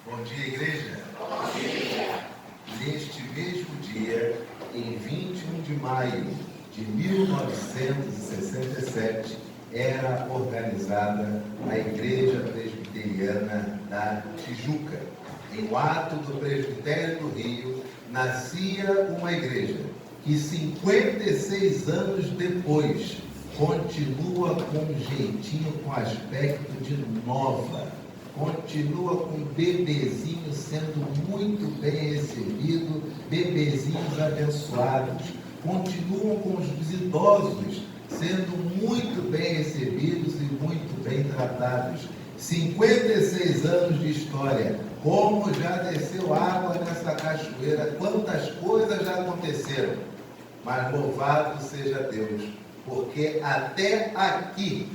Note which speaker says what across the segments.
Speaker 1: Bom dia, igreja. Bom dia. Neste mesmo dia, em 21 de maio de 1967, era organizada a Igreja Presbiteriana da Tijuca. Em um ato do Presbitério do Rio, nascia uma igreja que 56 anos depois continua com um jeitinho, com aspecto de nova, continua com bebezinho sendo muito bem recebido, bebezinhos abençoados, continuam com os idosos sendo muito bem recebidos e muito bem tratados. 56 anos de história, como já desceu água nessa cachoeira, quantas coisas já aconteceram, mas louvado seja Deus, porque até aqui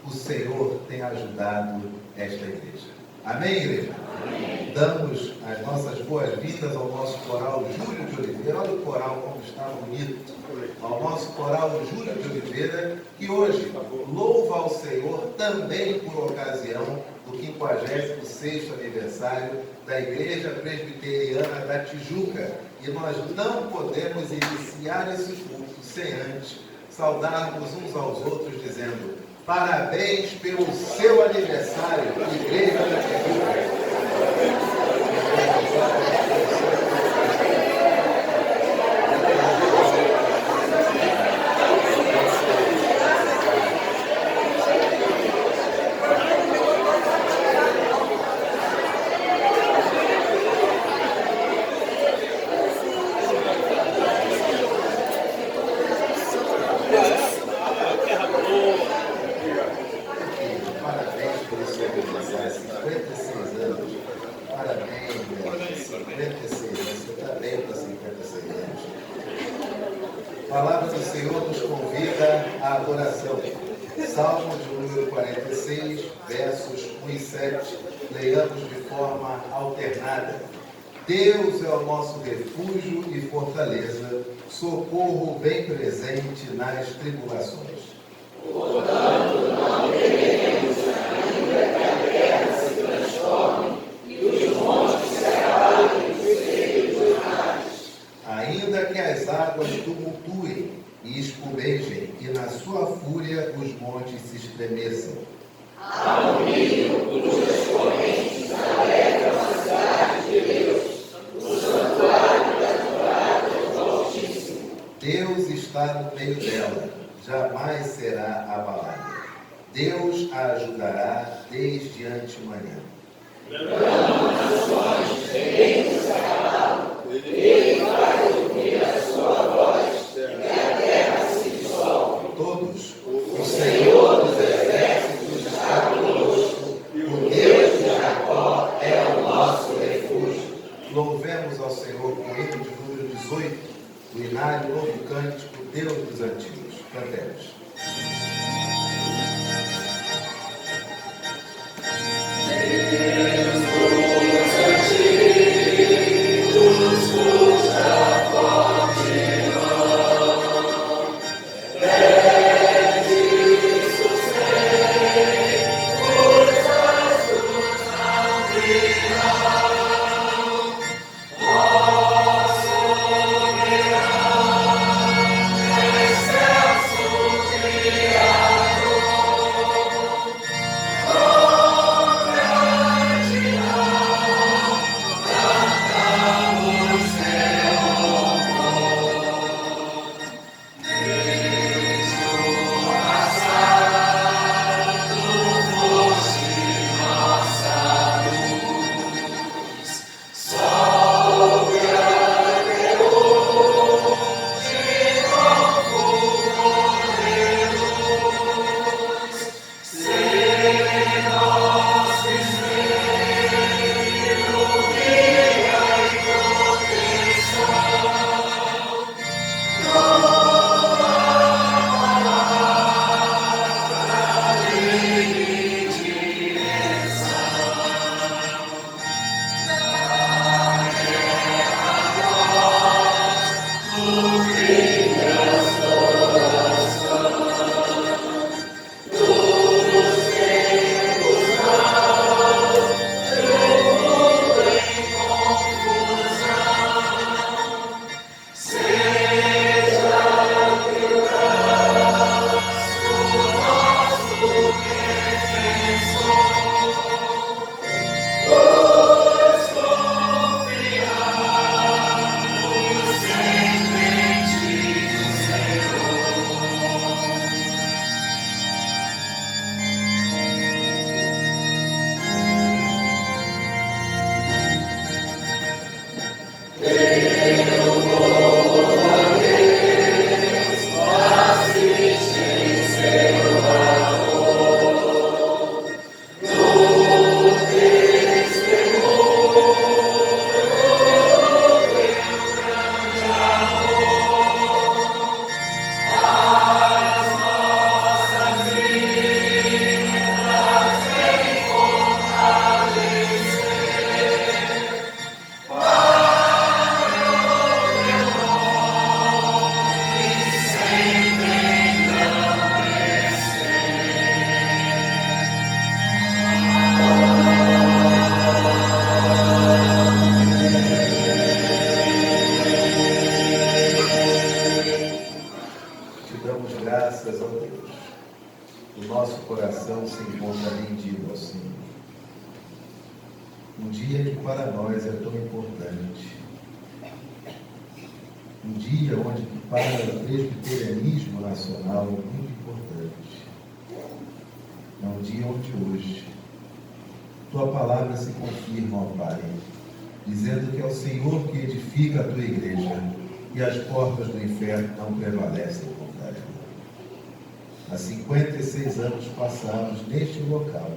Speaker 1: o Senhor tem ajudado esta igreja. Amém, igreja? Amém. Damos as nossas boas-vindas ao nosso coral Júlio de Oliveira. Olha o coral como está bonito. Ao nosso coral Júlio de Oliveira, que hoje louva ao Senhor também por ocasião do 56º aniversário da Igreja Presbiteriana da Tijuca. E nós não podemos iniciar esse culto sem antes saudarmos uns aos outros dizendo: parabéns pelo seu aniversário, Igreja da Tijuca. A palavra do Senhor nos convida à adoração. Salmo de número 46, versos 1 e 7. Leiamos de forma alternada. Deus é o nosso refúgio e fortaleza, socorro bem presente nas tribulações.
Speaker 2: Portanto, não temeremos, ainda que a terra se transforme e os montes se abalem nos seios dos mares.
Speaker 1: Ainda que as águas tumultuem e espumejem, e na sua fúria os montes se estremeçam.
Speaker 2: Há um rio cujas correntes alegram a cidade de Deus, o santuário das moradas do Altíssimo.
Speaker 1: Deus está no meio dela, jamais será abalada. Deus a ajudará desde antemanhã.
Speaker 2: Brandam nações, reinos a cavalo, ele faz ouvir a sua voz, e a terra se dissolve.
Speaker 1: Todos,
Speaker 2: O Senhor dos exércitos está conosco, o Deus de Jacó é o nosso refúgio.
Speaker 1: louvemos ao Senhor com o hino de número 18, do Inário Novo Cântico, Deus dos Antigos. Cantemos. damos graças a Deus. O nosso coração se encontra rendido ao Senhor. Um dia que para nós é tão importante. Um dia onde para o presbiterianismo nacional é muito importante. É um dia onde hoje Tua palavra se confirma, ó Pai, dizendo que é o Senhor que edifica a Tua igreja e as portas do inferno não prevalecem contra ela. Há 56 anos passados neste local,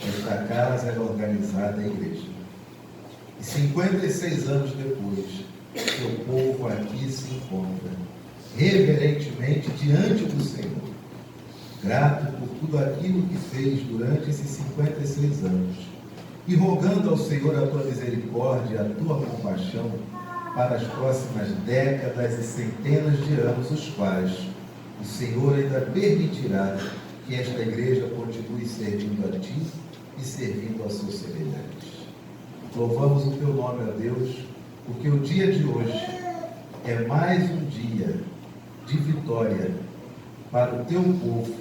Speaker 1: esta casa era organizada a igreja. E 56 anos depois, seu povo aqui se encontra, reverentemente diante do Senhor, grato por tudo aquilo que fez durante esses 56 anos, e rogando ao Senhor a tua misericórdia e a tua compaixão para as próximas décadas e centenas de anos, os quais o Senhor ainda permitirá que esta igreja continue servindo a ti e servindo aos seus semelhantes. Louvamos o teu nome, ó Deus, porque o dia de hoje é mais um dia de vitória para o teu povo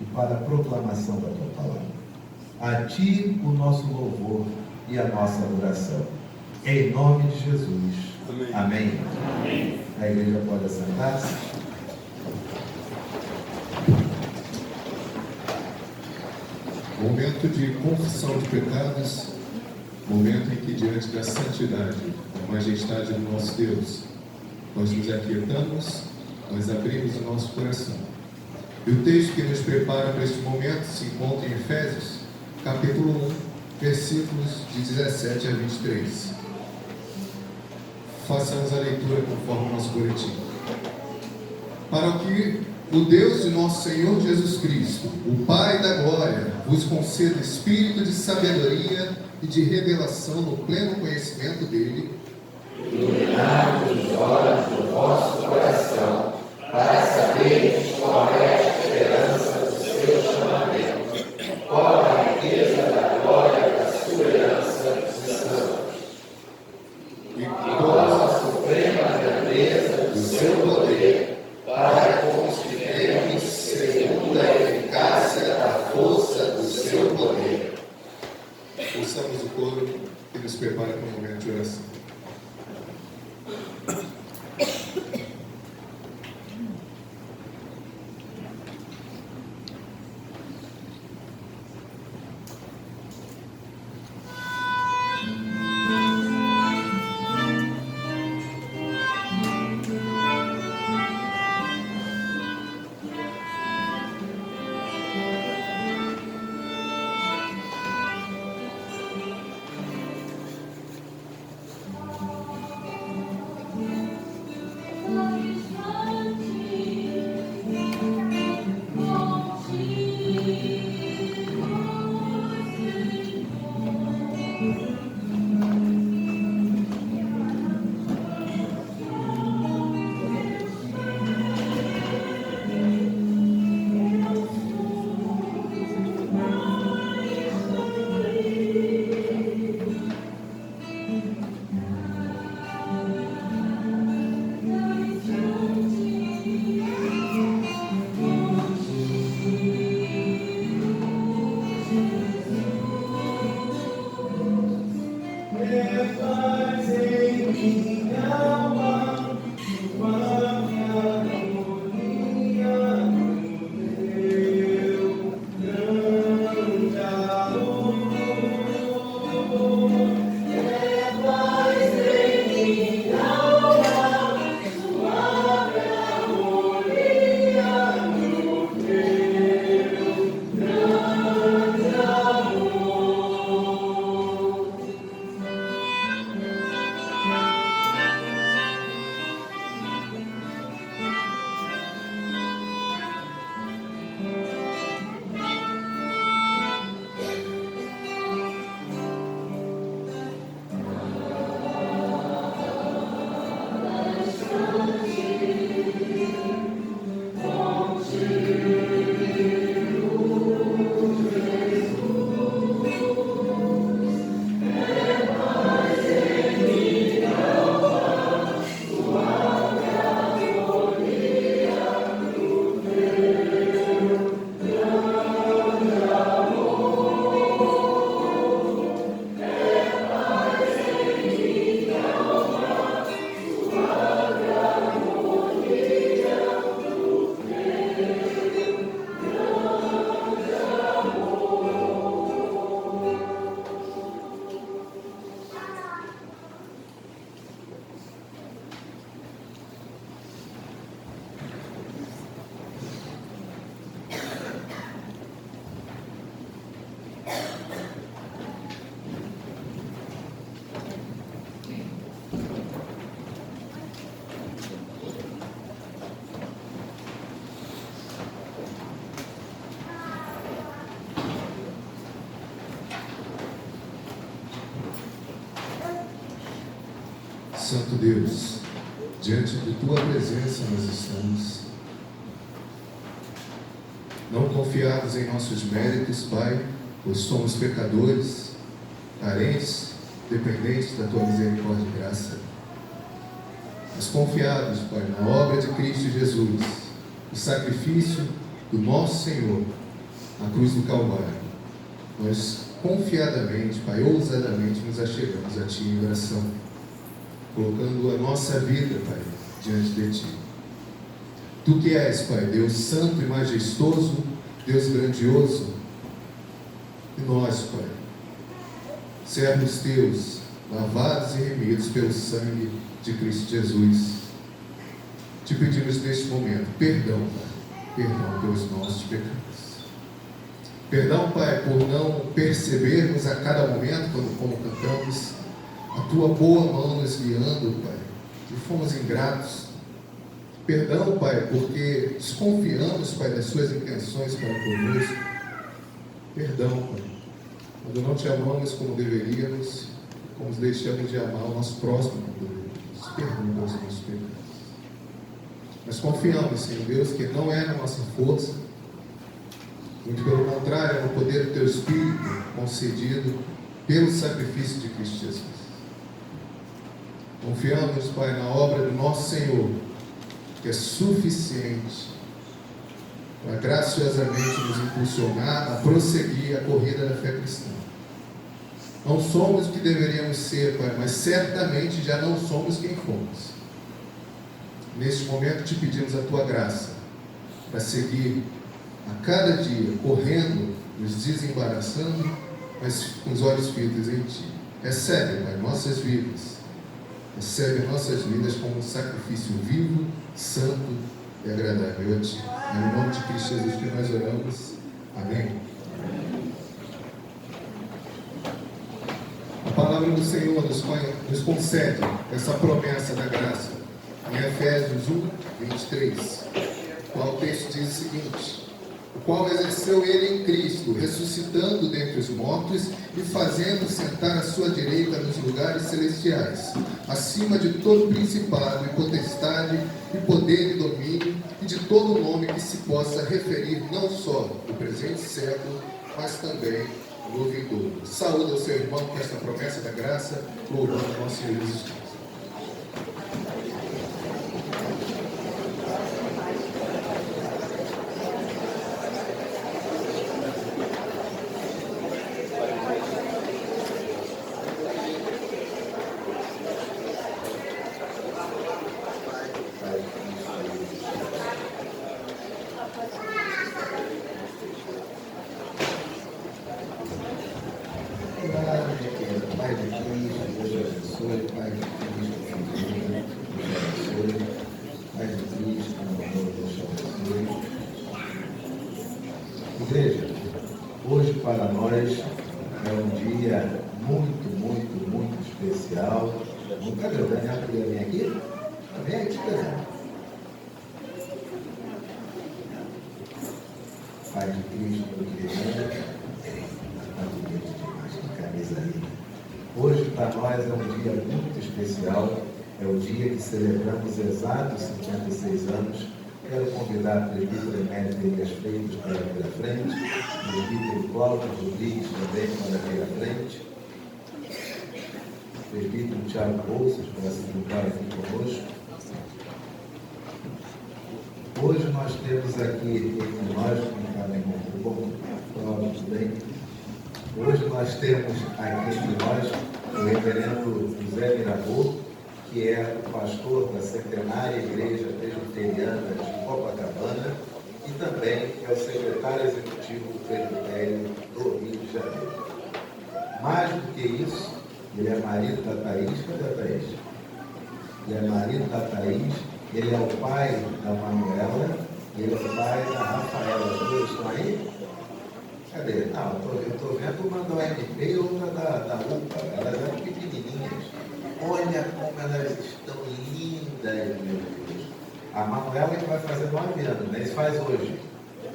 Speaker 1: e para a proclamação da tua palavra. A ti o nosso louvor e a nossa adoração. Em nome de Jesus. Amém. Amém. Amém. A igreja pode assentar-se.
Speaker 3: Momento de confissão de pecados, momento em que, diante da santidade, da majestade do nosso Deus, nós nos aquietamos, nós abrimos o nosso coração. E o texto que nos prepara para este momento se encontra em Efésios, capítulo 1, versículos de 17 a 23. Façamos a leitura conforme o nosso boletim. Para que o Deus de nosso Senhor Jesus Cristo, o Pai da glória, vos conceda espírito de sabedoria e de revelação no pleno conhecimento dele,
Speaker 2: iluminar os olhos do vosso coração, para saberes qual é a esperança do seu chamamento, qual a riqueza da glória da sua herança dos santos, e qual a suprema grandeza do seu poder, para com os que creem segundo a eficácia da força do seu poder.
Speaker 3: Ouçamos o coro que nos prepara para o momento de oração. Santo Deus, diante de Tua presença nós estamos, não confiados em nossos méritos, Pai, pois somos pecadores, carentes, dependentes da Tua misericórdia e graça, mas confiados, Pai, na obra de Cristo Jesus, o sacrifício do nosso Senhor, na cruz do Calvário. Nós confiadamente, Pai, ousadamente nos achegamos a Ti em oração, colocando a nossa vida, Pai, diante de Ti. Tu que és, Pai, Deus santo e majestoso, Deus grandioso, e nós, Pai, servos Teus, lavados e remidos pelo sangue de Cristo Jesus, Te pedimos neste momento perdão, Pai, perdão pelos nossos pecados. Perdão, Pai, por não percebermos a cada momento, como cantamos, a Tua boa mão nos guiando, Pai, que fomos ingratos. Perdão, Pai, porque desconfiamos, Pai, das Suas intenções para conosco. Perdão, Pai, quando não Te amamos como deveríamos, como deixamos de amar o nosso próximo como deveríamos. Perdão pelos nossos pecados. Mas confiamos, Senhor Deus, que não é na nossa força, muito pelo contrário, é no poder do Teu Espírito concedido pelo sacrifício de Cristo Jesus. Confiamos, Pai, na obra do nosso Senhor, que é suficiente para graciosamente nos impulsionar a prosseguir a corrida da fé cristã. Não somos o que deveríamos ser, Pai, mas certamente já não somos quem fomos. Neste momento Te pedimos a Tua graça para seguir a cada dia, correndo, nos desembaraçando, mas com os olhos fitos em Ti. Recebe, Pai, nossas vidas. Recebe nossas vidas como um sacrifício vivo, santo e agradável a Ti. É no nome de Cristo Jesus que nós oramos. Amém. A palavra do Senhor nos concede essa promessa da graça em Efésios 1, 23. Qual o texto diz o seguinte: o qual exerceu Ele em Cristo, ressuscitando dentre os mortos e fazendo sentar à sua direita nos lugares celestiais, acima de todo principado e potestade e poder e domínio, e de todo nome que se possa referir não só do presente século, mas também do vindouro. Saúde ao seu irmão com esta promessa da graça, louvando o nosso Senhor Jesus Cristo.
Speaker 1: Pai de Cristo, Deus abençoe, Pai de Cristo, Deus abençoe, Pai de Cristo, meu amor, Deus abençoe. Igreja, hoje para nós é um dia muito especial. Cadê o Daniel? Queria vir aqui? Vem aqui, Daniel. Pai de Cristo, meu querido. Hoje para nós é um dia muito especial, é o dia que celebramos exatos 56 anos. Quero convidar o presbítero Emérito Elias Freitas para vir à frente, o presbítero Cláudio Rodrigues também para vir à frente, o presbítero Tiago Bolsas para se juntar aqui conosco. Hoje nós temos aqui entre nós, tudo bem? Hoje nós temos aqui entre nós o reverendo José Mirabô, que é o pastor da Centenária Igreja Presbiteriana de Copacabana e também é o secretário executivo do presbitério do Rio de Janeiro. Mais do que isso, ele é marido da Thaís. Cadê a Thaís? Ele é marido da Thaís, ele é o pai da Manuela, ele é o pai da Rafaela. As duas estão aí? Cadê? Não, eu estou vendo uma do MP e outra da UPA. Elas eram pequenininhas. Olha como elas estão lindas, meu Deus. A Manuela é que vai fazer 9 anos, né? Isso faz hoje.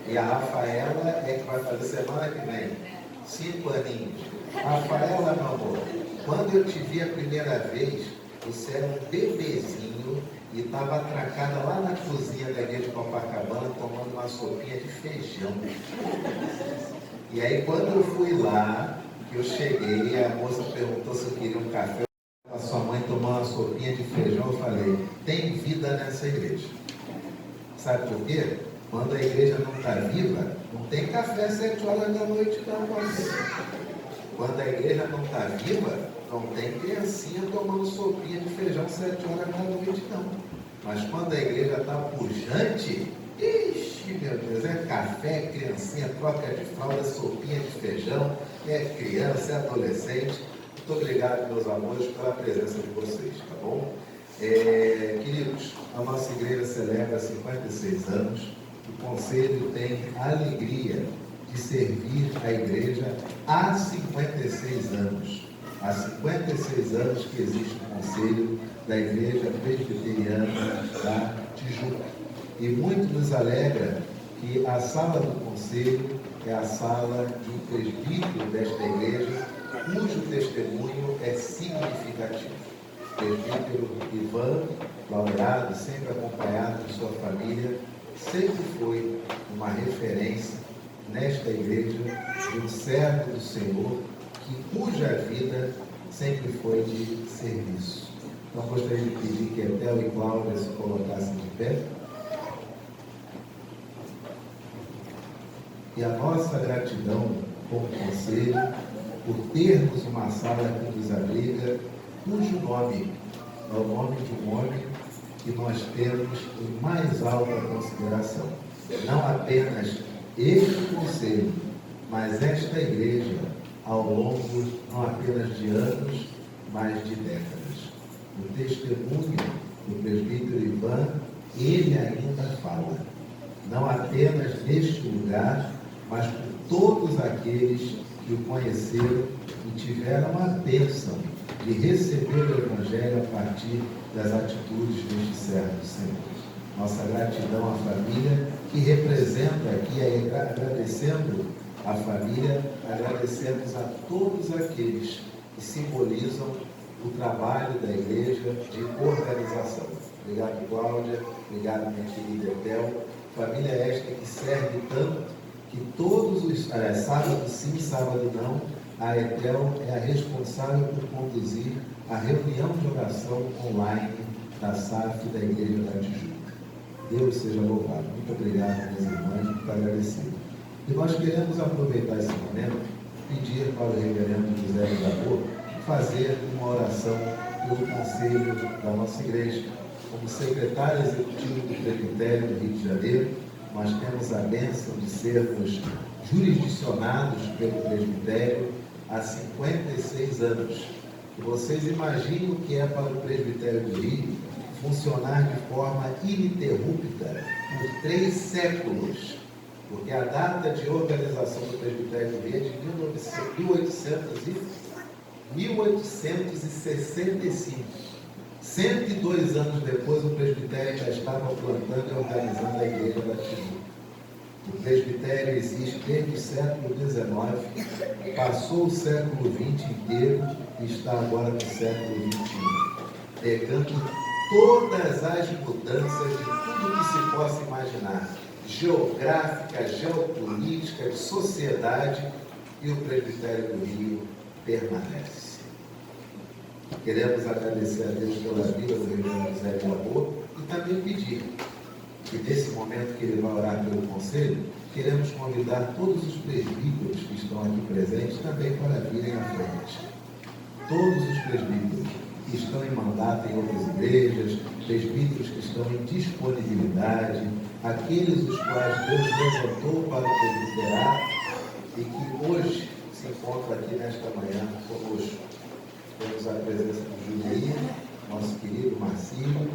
Speaker 1: E a Rafaela é que vai fazer semana que vem. 5 aninhos. Rafaela, meu amor, quando eu te vi a primeira vez, você era um bebezinho e estava atracada lá na cozinha da igreja de Copacabana tomando uma sopinha de feijão. E aí quando eu fui lá, que eu cheguei, a moça perguntou se eu queria um café, a sua mãe tomou uma sopinha de feijão, eu falei, tem vida nessa igreja. Sabe por quê? Quando a igreja não está viva, não tem café às 7 horas da noite, não, você. Quando a igreja não está viva, não tem criancinha tomando sopinha de feijão às 7 horas da noite, não. Mas quando a igreja está pujante, ixi, meu Deus, é café, é criancinha, troca de fralda, sopinha de feijão, é criança, é adolescente. Muito obrigado, meus amores, pela presença de vocês, tá bom? Queridos, a nossa igreja celebra 56 anos. O Conselho tem a alegria de servir a igreja há 56 anos. Há 56 anos que existe o Conselho da Igreja Presbiteriana da Tijuca. E muito nos alegra que a sala do Conselho é a sala de um presbítero desta igreja, cujo testemunho é significativo. O presbítero Ivan, laureado, sempre acompanhado de sua família, sempre foi uma referência nesta igreja de um servo do Senhor, cuja vida sempre foi de serviço. Então, gostaria de pedir que Etel e Cláudia se colocassem de pé. E a nossa gratidão como conselho por termos uma sala que nos abriga, cujo nome é o nome de um homem que nós temos em mais alta consideração. Não apenas este conselho, mas esta igreja, ao longo não apenas de anos, mas de décadas. O testemunho do presbítero Ivan, ele ainda fala, não apenas neste lugar, mas por todos aqueles que o conheceram e tiveram a bênção de receber o Evangelho a partir das atitudes deste servo do Senhor. Nossa gratidão à família que representa aqui, agradecendo a família, agradecemos a todos aqueles que simbolizam o trabalho da igreja de organização. Obrigado, Cláudia. Obrigado, minha querida Etel. Família esta que serve tanto que todos os sábado sim, sábado não, a Etel é a responsável por conduzir a reunião de oração online da SAF da Igreja da Tijuca. Deus seja louvado. Muito obrigado, minhas irmãs, muito agradecido. E nós queremos aproveitar esse momento e pedir para o reverendo José Gabor fazer uma oração pelo conselho da nossa igreja. Como secretário executivo do Presbitério do Rio de Janeiro, nós temos a bênção de sermos jurisdicionados pelo Presbitério há 56 anos. E vocês imaginem o que é para o Presbitério do Rio funcionar de forma ininterrupta por 3 séculos. Porque a data de organização do Presbitério do Rio é de 1865. 102 anos depois, o presbitério já estava plantando e organizando a igreja da Tijuca. O presbitério existe desde o século XIX, passou o século XX inteiro e está agora no século XXI, pegando todas as mudanças de tudo que se possa imaginar, geográfica, geopolítica, de sociedade, e o presbitério do Rio permanece. Queremos agradecer a Deus pela vida do reverendo José Gabor e também pedir que nesse momento que ele vai orar pelo conselho, queremos convidar todos os presbíteros que estão aqui presentes também para virem à frente. Todos os presbíteros que estão em mandato em outras igrejas, presbíteros que estão em disponibilidade, aqueles os quais Deus levantou para o presbiterato e que hoje se encontram aqui nesta manhã conosco. Temos a presença do Julinho, nosso querido Marcinho,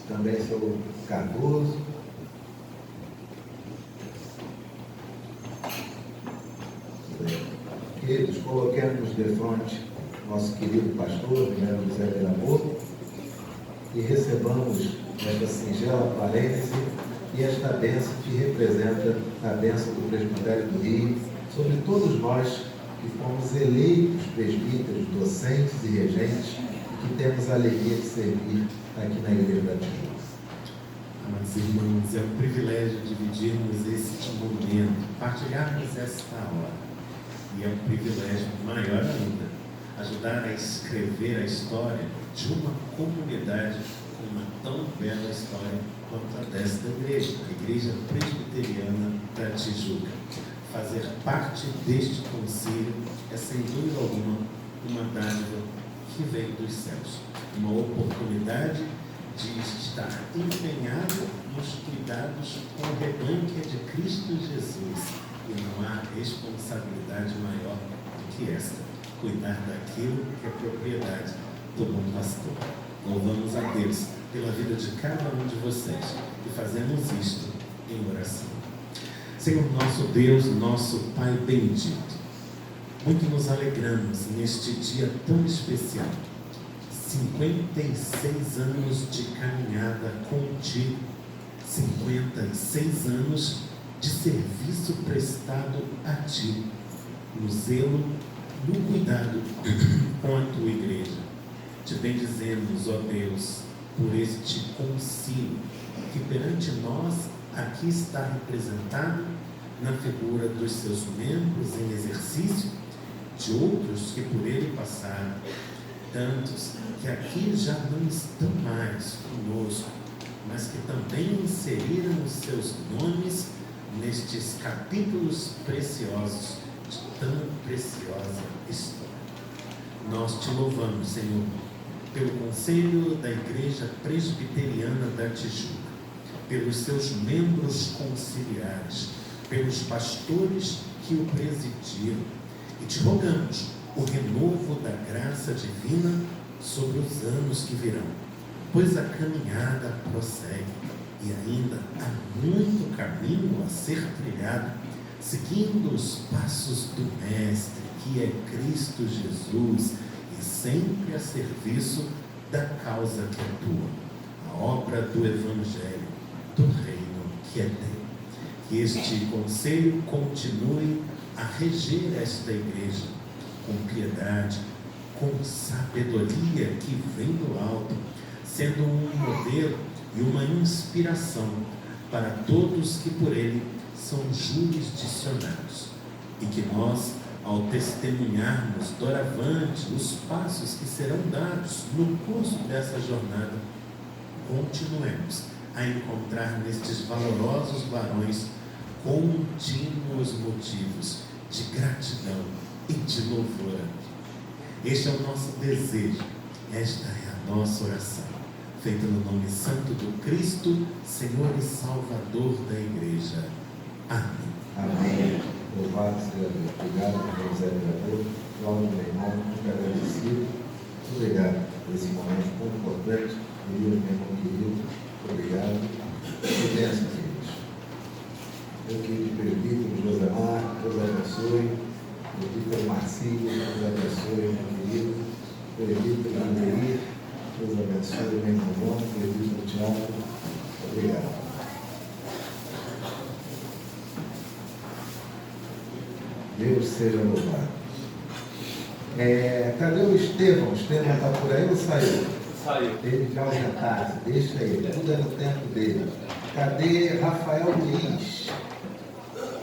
Speaker 1: também seu Cardoso. Queridos, coloquemos de frente nosso querido pastor, reverendo José Gabor, e recebamos esta singela parêntese e esta bênção que representa a bênção do Presbitério do Rio sobre todos nós que fomos eleitos presbíteros, docentes e regentes que temos a alegria de servir aqui na Igreja da Tijuca.
Speaker 4: Amados irmãos, é um privilégio dividirmos esse momento, partilharmos esta hora. E é um privilégio maior ainda, ajudar a escrever a história de uma comunidade com uma tão bela história quanto a desta igreja, a Igreja Presbiteriana da Tijuca. Fazer parte deste concílio é, sem dúvida alguma, uma dádiva que veio dos céus. Uma oportunidade de estar empenhado nos cuidados com o rebanho que é de Cristo Jesus. E não há responsabilidade maior do que esta: cuidar daquilo que é propriedade do bom pastor. Louvamos a Deus pela vida de cada um de vocês e fazemos isto em oração. Senhor nosso Deus, nosso Pai bendito, muito nos alegramos neste dia tão especial. 56 anos de caminhada contigo, 56 anos de serviço prestado a Ti, no zelo, no cuidado com a Tua Igreja. Te bendizemos, ó Deus, por este concílio que perante nós aqui está representado na figura dos seus membros em exercício, de outros que por ele passaram, tantos que aqui já não estão mais conosco, mas que também inseriram os seus nomes nestes capítulos preciosos de tão preciosa história. Nós te louvamos, Senhor, pelo Conselho da Igreja Presbiteriana da Tijuca, pelos seus membros conciliares, pelos pastores que o presidiram, e te rogamos o renovo da graça divina sobre os anos que virão, pois a caminhada prossegue e ainda há muito caminho a ser trilhado, seguindo os passos do Mestre, que é Cristo Jesus, e sempre a serviço da causa que é tua, a obra do Evangelho, do Reino que é teu. Que este conselho continue a reger esta igreja com piedade, com sabedoria que vem do alto, sendo um modelo e uma inspiração para todos que por ele são jurisdicionados, e que nós, ao testemunharmos doravante os passos que serão dados no curso dessa jornada, continuemos a encontrar nestes valorosos varões contínuos motivos de gratidão e de louvor. Este é o nosso desejo, esta é a nossa oração, feita no nome santo do Cristo, Senhor e Salvador da Igreja. Amém.
Speaker 1: Amém. Louvado seja Deus. Obrigado por José Vereador, Cláudio, meu irmão, muito agradecido. Muito obrigado por esse momento tão importante. Meu irmão querido, obrigado. Que bênção, queridos. Eu querido presbítero Josemar, Deus abençoe. Presbítero Marcílio, Deus abençoe, meu querido. Presbítero Andrei, Deus abençoe, meu irmão. Presbítero Tiago, obrigado. Deus seja louvado. Cadê o Estevão? O Estevão está por aí ou saiu?
Speaker 5: Saiu.
Speaker 1: Ele já ausentar, deixa ele, tudo é no tempo dele. Cadê Rafael Luiz?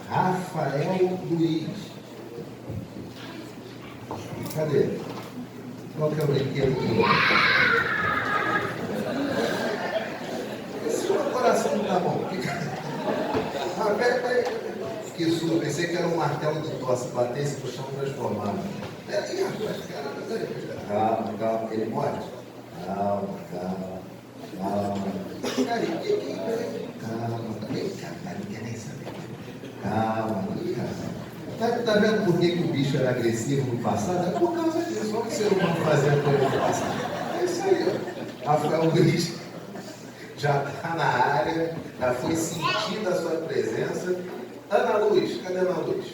Speaker 1: Rafael Luiz. Cadê? Qual que é o brinquedo dele? Esse meu coração não está bom. Ah, peraí. Que susto, pensei que era um martelo de tosse, batesse no chão transformado. Peraí, rapaz, calma, calma, ele morre. Calma. Peraí, calma, vem cá, não quer nem saber. Calma, tá vendo por que o bicho era agressivo no passado? É por causa disso, olha o ser humano fazendo coisa no passado. É isso aí, ó. Rafael Luiz já está na área, já foi sentida a sua presença. Ana Luz, cadê Ana Luz?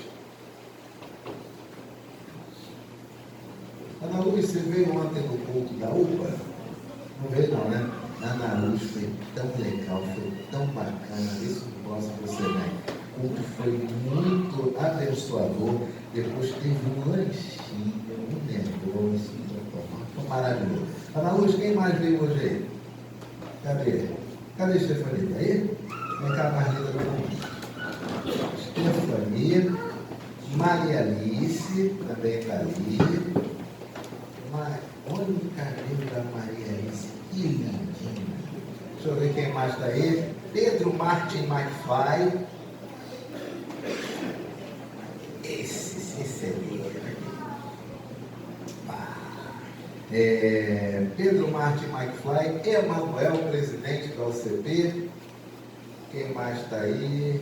Speaker 1: Ana Luz, você veio ontem no culto da UPA? Não veio não, né? Ana Luz foi tão legal, foi tão bacana, isso que posso você ver. O culto foi muito abençoador. Depois teve um lanchinho, um negócio, foi maravilhoso. Ana Luz, quem mais veio hoje aí? Cadê? Cadê a Stefania? Está aí? Vem cá, mais linda do mundo. Stefania, Maria Alice, também está ali. Olha o cabelo da Maria Alice, que lindinho. Deixa eu ver quem mais está aí. Pedro Martin McFly. Esse é dele. Pedro Martin McFly, Emanuel, presidente da OCP. Quem mais está aí?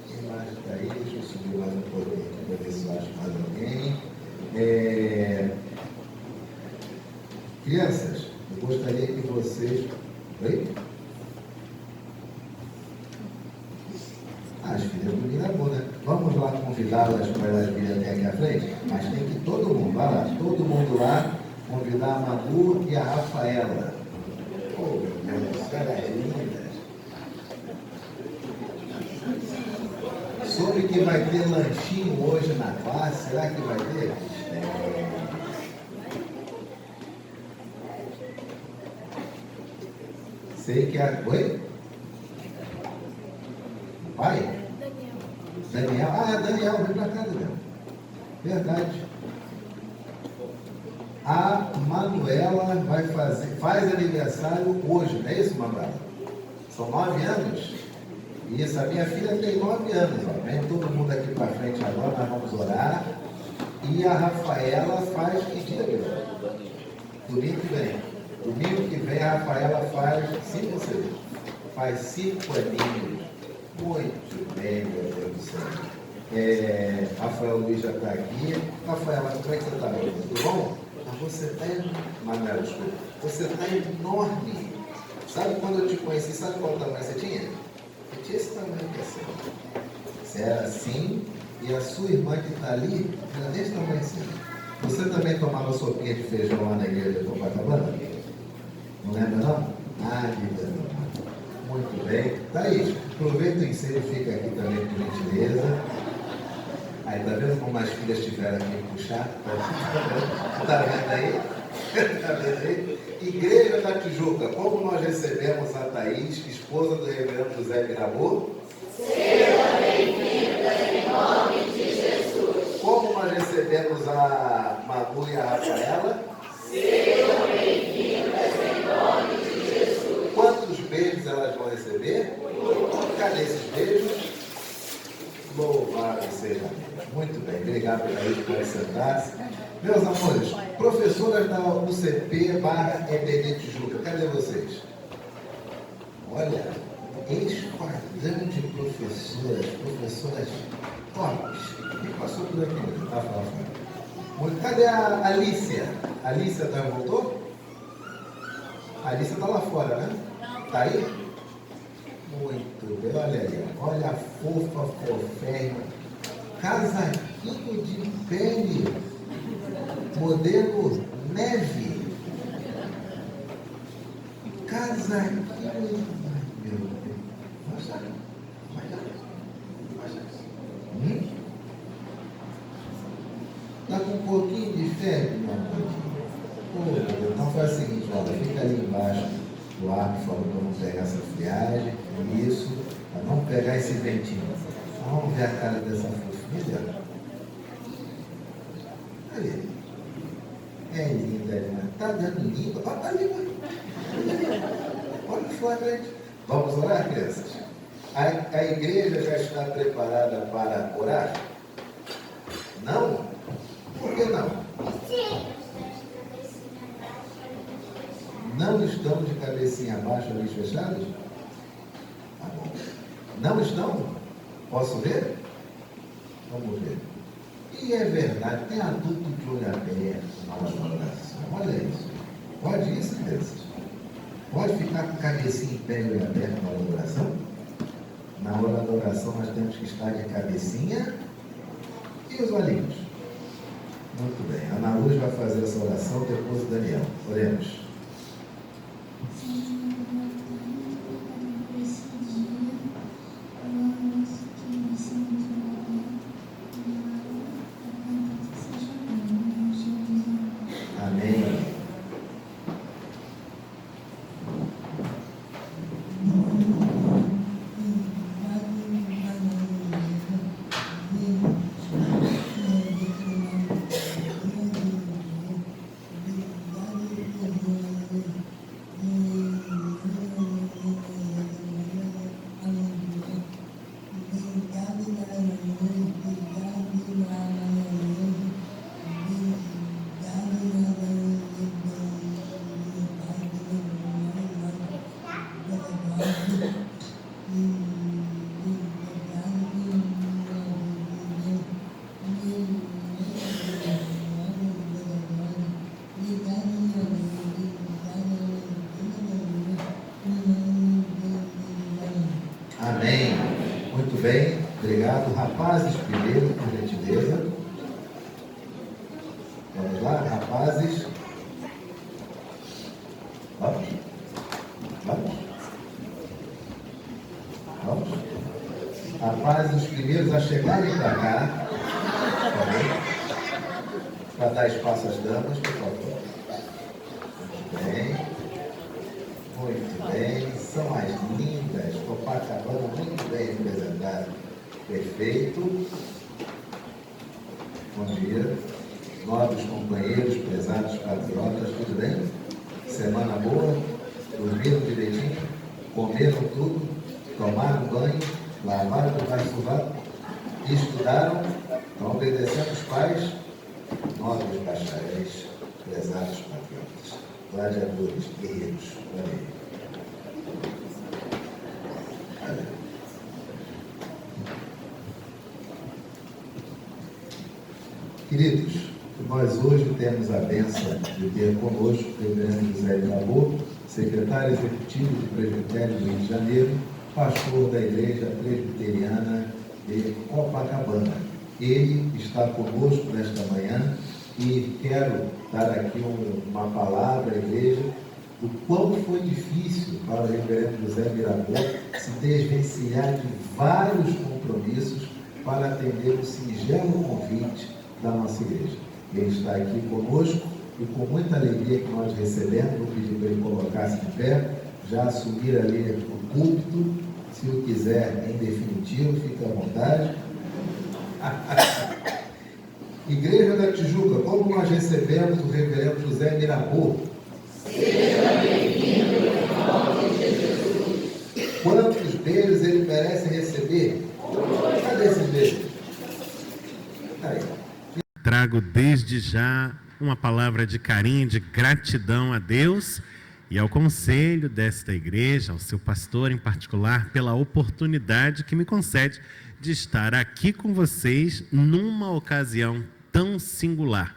Speaker 1: Quem mais está aí? Deixa eu subir mais um pouquinho aqui para ver se eu acho mais alguém. Crianças, eu gostaria que vocês... Oi? As filhas do Mirabu, né? Vamos lá convidá-las para elas virem até aqui à frente? Mas tem que todo mundo, vai lá, todo mundo lá, convidar a Manu e a Rafaela. Oh, meu Deus, caras lindas. Soube que vai ter lanchinho hoje na classe, será que vai ter? Sei que a... Oi? Pai? Daniel. Ah, Daniel, vem pra cá, Daniel. Verdade. A Manuela faz aniversário hoje, não é isso, Manuela? São 9 anos. Isso, a minha filha tem 9 anos. Ó. Vem todo mundo aqui para frente agora, nós vamos orar. E a Rafaela faz que dia, meu? Domingo que vem. Domingo que vem a Rafaela faz 5 ou 6? Faz 5 aninhos. Muito bem, meu Deus do céu. Rafael Luiz já está aqui. Rafaela, como é que você está? Tudo bom? Mas você está Manuel, desculpa. Você está enorme. Sabe quando eu te conheci, sabe qual tamanho você tinha? Eu tinha esse tamanho aqui assim. Você era assim, e a sua irmã que está ali era desse tamanho assim. Você também tomava sopinha de feijão lá na igreja de Copacabana? Não lembra não? Ah, vida. Muito bem. Thaís, aproveita o ensejo e fica aqui também por gentileza. Aí, tá vendo como as filhas tiveram que me puxar? Tá vendo aí? Tá vendo aí? Igreja da Tijuca, como nós recebemos a Thaís, esposa do reverendo José Mirabu?
Speaker 2: Seja bem-vinda em nome de Jesus.
Speaker 1: Como nós recebemos a Manu e a Rafaela?
Speaker 2: Sejam bem-vindas em nome de Jesus.
Speaker 1: Quantos beijos elas vão receber? Cadê esses beijos? Louvado seja Deus. Muito bem, obrigado por aí por sentar-se. Meus amores, professoras da UCP/EBD Tijuca, cadê vocês? Olha, esquadrão de professoras tops. Quem passou por aqui hoje? Tá falando. Cadê a Alícia? A Alícia já voltou? A Alícia está lá fora, né? Está aí? Muito bem, olha aí. Olha a fofa, foférrima. Casaquinho de pele. Modelo neve. Casaquinho. Ai, meu Deus. Vai lá. Está com um pouquinho de febre, meu amor? Então faz o seguinte, olha, fica ali embaixo do ar, por favor, para não pegar essa friagem. Isso, para não pegar esse ventinho. Vamos ver a cara dessa fofinha. Ali. É linda, né? Tá dando língua. Olha a língua. Olha o flagrante. Vamos orar, crianças? A igreja já está preparada para orar? Não? Por que não? Não estão de cabecinha baixa, olhos fechados? Tá bom. Não estão? Posso ver? Vamos ver. E é verdade, tem adulto de olho aberto na hora da oração. Olha isso. Pode isso, crianças? Pode ficar com a cabecinha em pé e olho aberto na hora da oração? Na hora da oração nós temos que estar de cabecinha e os olhinhos. Muito bem. A Ana Luz vai fazer essa oração, depois o Daniel. Oremos. Muito bem, obrigado. Rapazes primeiro, por gentileza. Vamos lá, rapazes. Vamos? Vamos? Vamos? Rapazes, os primeiros a chegarem para cá, para dar espaço às damas, por favor. Muito bem. Muito bem. São as lindas. Copacabana muito bem representada. Perfeito. Bom dia. Nobres companheiros, prezados patriotas, tudo bem? Semana boa? Dormiram direitinho? Comeram tudo? Tomaram banho? Lavaram o vaso? Estudaram? Estão obedecendo os pais? Nobres bacharéis, prezados patriotas, gladiadores, guerreiros. Olha. Queridos, nós hoje temos a bênção de ter conosco o reverendo José Mirabô, secretário executivo do Presbitério do Rio de Janeiro, pastor da Igreja Presbiteriana de Copacabana. Ele está conosco nesta manhã e quero dar aqui uma palavra à igreja do quão foi difícil para o reverendo José Mirabô se desvencilhar de vários compromissos para atender o singelo convite da nossa igreja. Ele está aqui conosco e com muita alegria que nós recebemos, vou pedir para ele colocar-se de pé, já assumir ali o púlpito, se o quiser em definitivo, fique à vontade. Igreja da Tijuca, como nós recebemos o reverendo José Mirabô?
Speaker 2: Seja bem-vindo em nome de Jesus.
Speaker 1: Quantos beijos ele merece receber? Cadê esses beijos? Aí.
Speaker 4: Trago desde já uma palavra de carinho, de gratidão a Deus e ao conselho desta igreja, ao seu pastor em particular, pela oportunidade que me concede de estar aqui com vocês numa ocasião tão singular.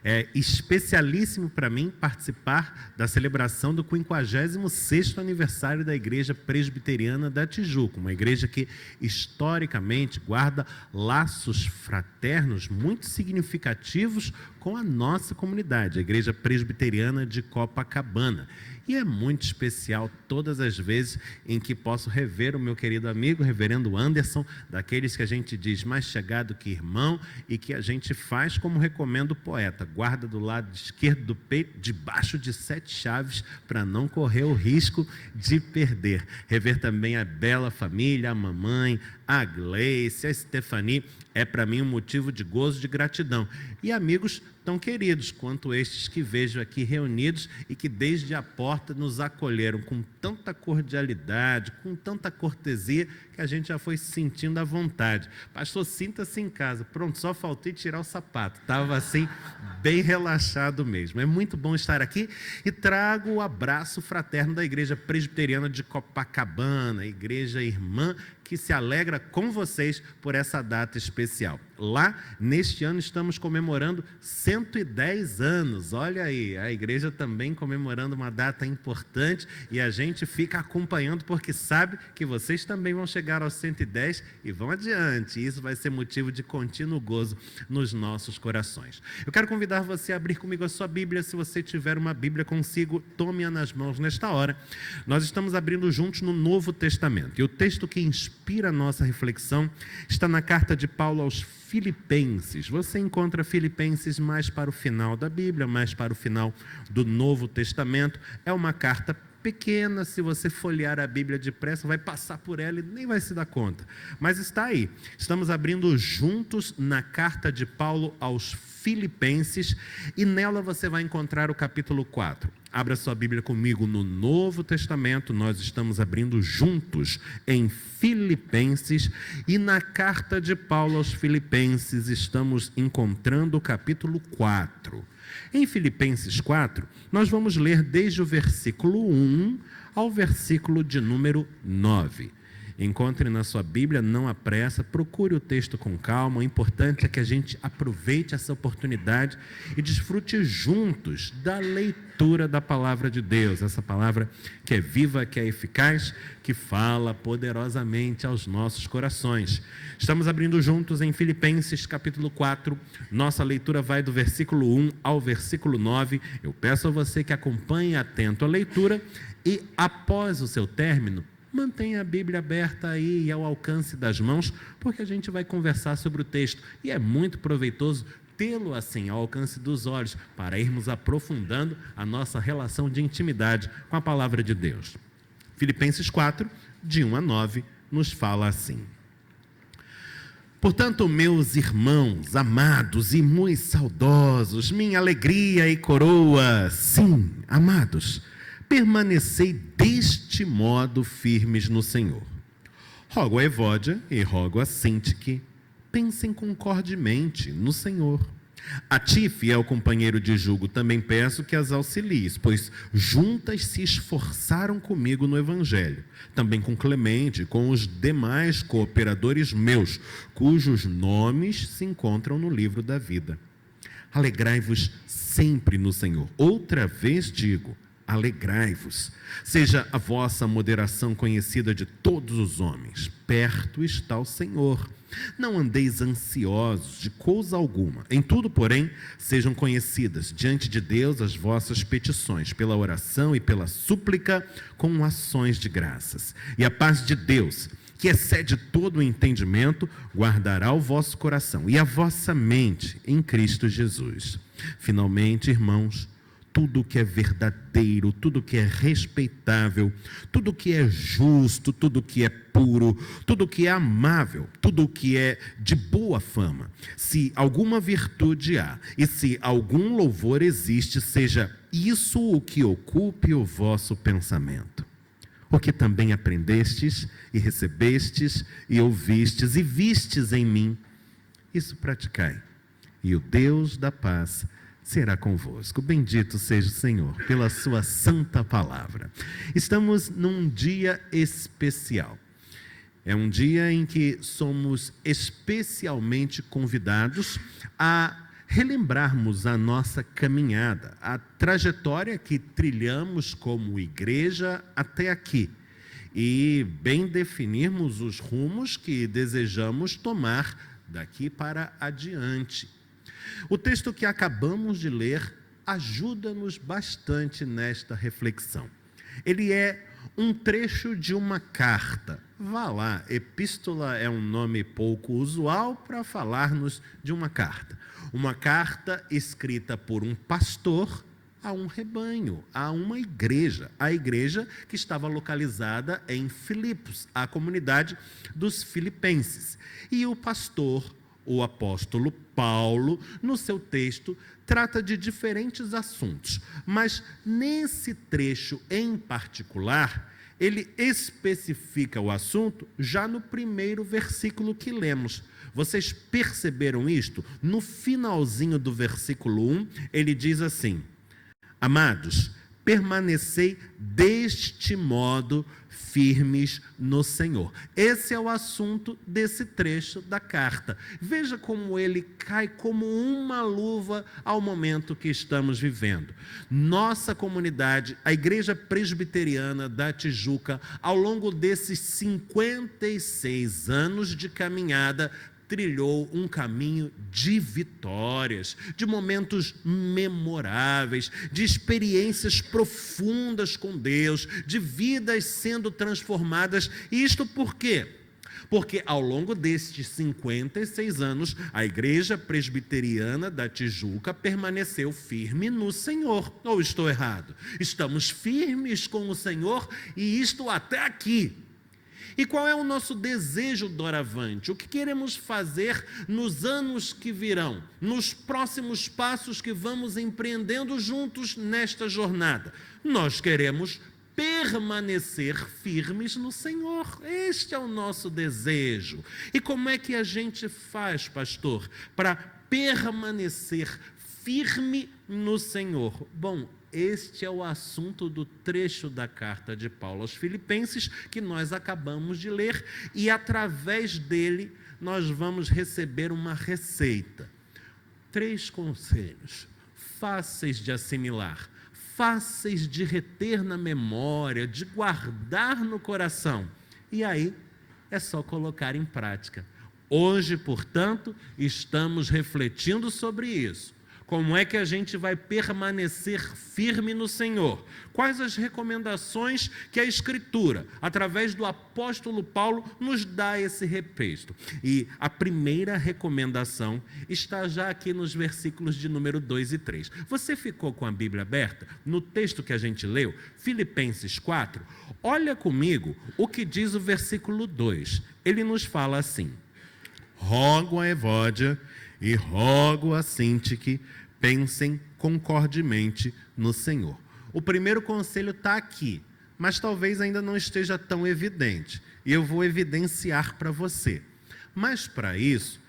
Speaker 4: É especialíssimo para mim participar da celebração do 56º aniversário da Igreja Presbiteriana da Tijuca, uma igreja que historicamente guarda laços fraternos muito significativos com a nossa comunidade, a Igreja Presbiteriana de Copacabana. E é muito especial todas as vezes em que posso rever o meu querido amigo, reverendo Anderson, daqueles que a gente diz mais chegado que irmão e que a gente faz como recomenda o poeta, guarda do lado esquerdo do peito, debaixo de 7 chaves, para não correr o risco de perder. Rever também a bela família, a mamãe, a Gleice, a Stephanie, é para mim um motivo de gozo, de gratidão. E amigos tão queridos quanto estes que vejo aqui reunidos e que desde a porta nos acolheram com tanta cordialidade, com tanta cortesia, que a gente já foi se sentindo à vontade. Pastor, sinta-se em casa. Pronto, só faltei tirar o sapato. Estava assim, bem relaxado mesmo. É muito bom estar aqui e trago o abraço fraterno da Igreja Presbiteriana de Copacabana, igreja irmã que se alegra com vocês por essa data especial. Lá, neste ano, estamos comemorando 110 anos. Olha aí, a igreja também comemorando uma data importante e a gente fica acompanhando porque sabe que vocês também vão chegar aos 110 e vão adiante. Isso vai ser motivo de contínuo gozo nos nossos corações. Eu quero convidar você a abrir comigo a sua Bíblia. Se você tiver uma Bíblia consigo, tome-a nas mãos nesta hora. Nós estamos abrindo juntos no Novo Testamento. E o texto que inspira a nossa reflexão está na carta de Paulo aos Filipenses. Você encontra Filipenses mais para o final da Bíblia, mais para o final do Novo Testamento. É uma carta pequena, se você folhear a Bíblia depressa, vai passar por ela e nem vai se dar conta. Mas está aí. Estamos abrindo juntos na carta de Paulo aos Filipenses e nela você vai encontrar o capítulo 4. Abra sua Bíblia comigo no Novo Testamento, nós estamos abrindo juntos em Filipenses e na carta de Paulo aos Filipenses estamos encontrando o capítulo 4. Em Filipenses 4, nós vamos ler desde o versículo 1 ao versículo de número 9. encontre na sua Bíblia, não há pressa, procure o texto com calma. O importante é que a gente aproveite essa oportunidade e desfrute juntos da leitura da palavra de Deus, essa palavra que é viva, que é eficaz, que fala poderosamente aos nossos corações. Estamos abrindo juntos em Filipenses capítulo 4, nossa leitura vai do versículo 1 ao versículo 9. Eu peço a você que acompanhe atento a leitura e, após o seu término, mantenha a Bíblia aberta aí e ao alcance das mãos, porque a gente vai conversar sobre o texto e é muito proveitoso tê-lo assim ao alcance dos olhos para irmos aprofundando a nossa relação de intimidade com a palavra de Deus. Filipenses 4, de 1 a 9, nos fala assim: portanto, meus irmãos, amados e muito saudosos, minha alegria e coroa, sim, amados, permanecei deste modo firmes no Senhor. Rogo a Evódia e rogo a Sintique, pensem concordemente no Senhor. A ti, fiel companheiro de jugo, também peço que as auxilies, pois juntas se esforçaram comigo no Evangelho, também com Clemente, com os demais cooperadores meus, cujos nomes se encontram no livro da vida. Alegrai-vos sempre no Senhor. Outra vez digo, alegrai-vos. Seja a vossa moderação conhecida de todos os homens. Perto está o Senhor. Não andeis ansiosos de coisa alguma. Em tudo, porém, sejam conhecidas diante de Deus as vossas petições, pela oração e pela súplica, com ações de graças. E a paz de Deus, que excede todo o entendimento, guardará o vosso coração e a vossa mente em Cristo Jesus. Finalmente, irmãos, tudo que é verdadeiro, tudo que é respeitável, tudo que é justo, tudo que é puro, tudo que é amável, tudo que é de boa fama, se alguma virtude há e se algum louvor existe, seja isso o que ocupe o vosso pensamento. O que também aprendestes e recebestes e ouvistes e vistes em mim, isso praticai, e o Deus da paz será convosco. Bendito seja o Senhor pela sua santa palavra. Estamos num dia especial. É um dia em que somos especialmente convidados a relembrarmos a nossa caminhada, a trajetória que trilhamos como igreja até aqui e bem definirmos os rumos que desejamos tomar daqui para adiante. O texto que acabamos de ler ajuda-nos bastante nesta reflexão. Ele é um trecho de uma carta. Vá lá, epístola é um nome pouco usual para falar-nos de uma carta. Uma carta escrita por um pastor a um rebanho, a uma igreja. A igreja que estava localizada em Filipos, a comunidade dos filipenses. E o pastor, o apóstolo Paulo, no seu texto, trata de diferentes assuntos, mas nesse trecho em particular, ele especifica o assunto já no primeiro versículo que lemos. Vocês perceberam isto? No finalzinho do versículo 1, ele diz assim: amados, permanecei deste modo firmes no Senhor. Esse é o assunto desse trecho da carta. Veja como ele cai como uma luva ao momento que estamos vivendo. Nossa comunidade, a Igreja Presbiteriana da Tijuca, ao longo desses 56 anos de caminhada, trilhou um caminho de vitórias, de momentos memoráveis, de experiências profundas com Deus, de vidas sendo transformadas. E isto por quê? Porque ao longo destes 56 anos, a Igreja Presbiteriana da Tijuca permaneceu firme no Senhor. Ou estou errado? Estamos firmes com o Senhor e isto até aqui. E qual é o nosso desejo doravante? O que queremos fazer nos anos que virão, nos próximos passos que vamos empreendendo juntos nesta jornada? Nós queremos permanecer firmes no Senhor. Este é o nosso desejo. E como é que a gente faz, pastor, para permanecer firme no Senhor? Bom,
Speaker 5: este é o assunto do trecho da carta de Paulo aos Filipenses que nós acabamos de ler, e através dele nós vamos receber uma receita. 3 conselhos fáceis de assimilar, fáceis de reter na memória, de guardar no coração. E aí é só colocar em prática. Hoje, portanto, estamos refletindo sobre isso. Como é que a gente vai permanecer firme no Senhor? Quais as recomendações que a Escritura, através do apóstolo Paulo, nos dá esse repesto? E a primeira recomendação está já aqui nos versículos de número 2 e 3. Você ficou com a Bíblia aberta? No texto que a gente leu, Filipenses 4, olha comigo o que diz o versículo 2. Ele nos fala assim: rogo a Evódia e rogo a Sintique, pensem concordemente no Senhor. O primeiro conselho está aqui, mas talvez ainda não esteja tão evidente, e eu vou evidenciar para você. Mas para isso,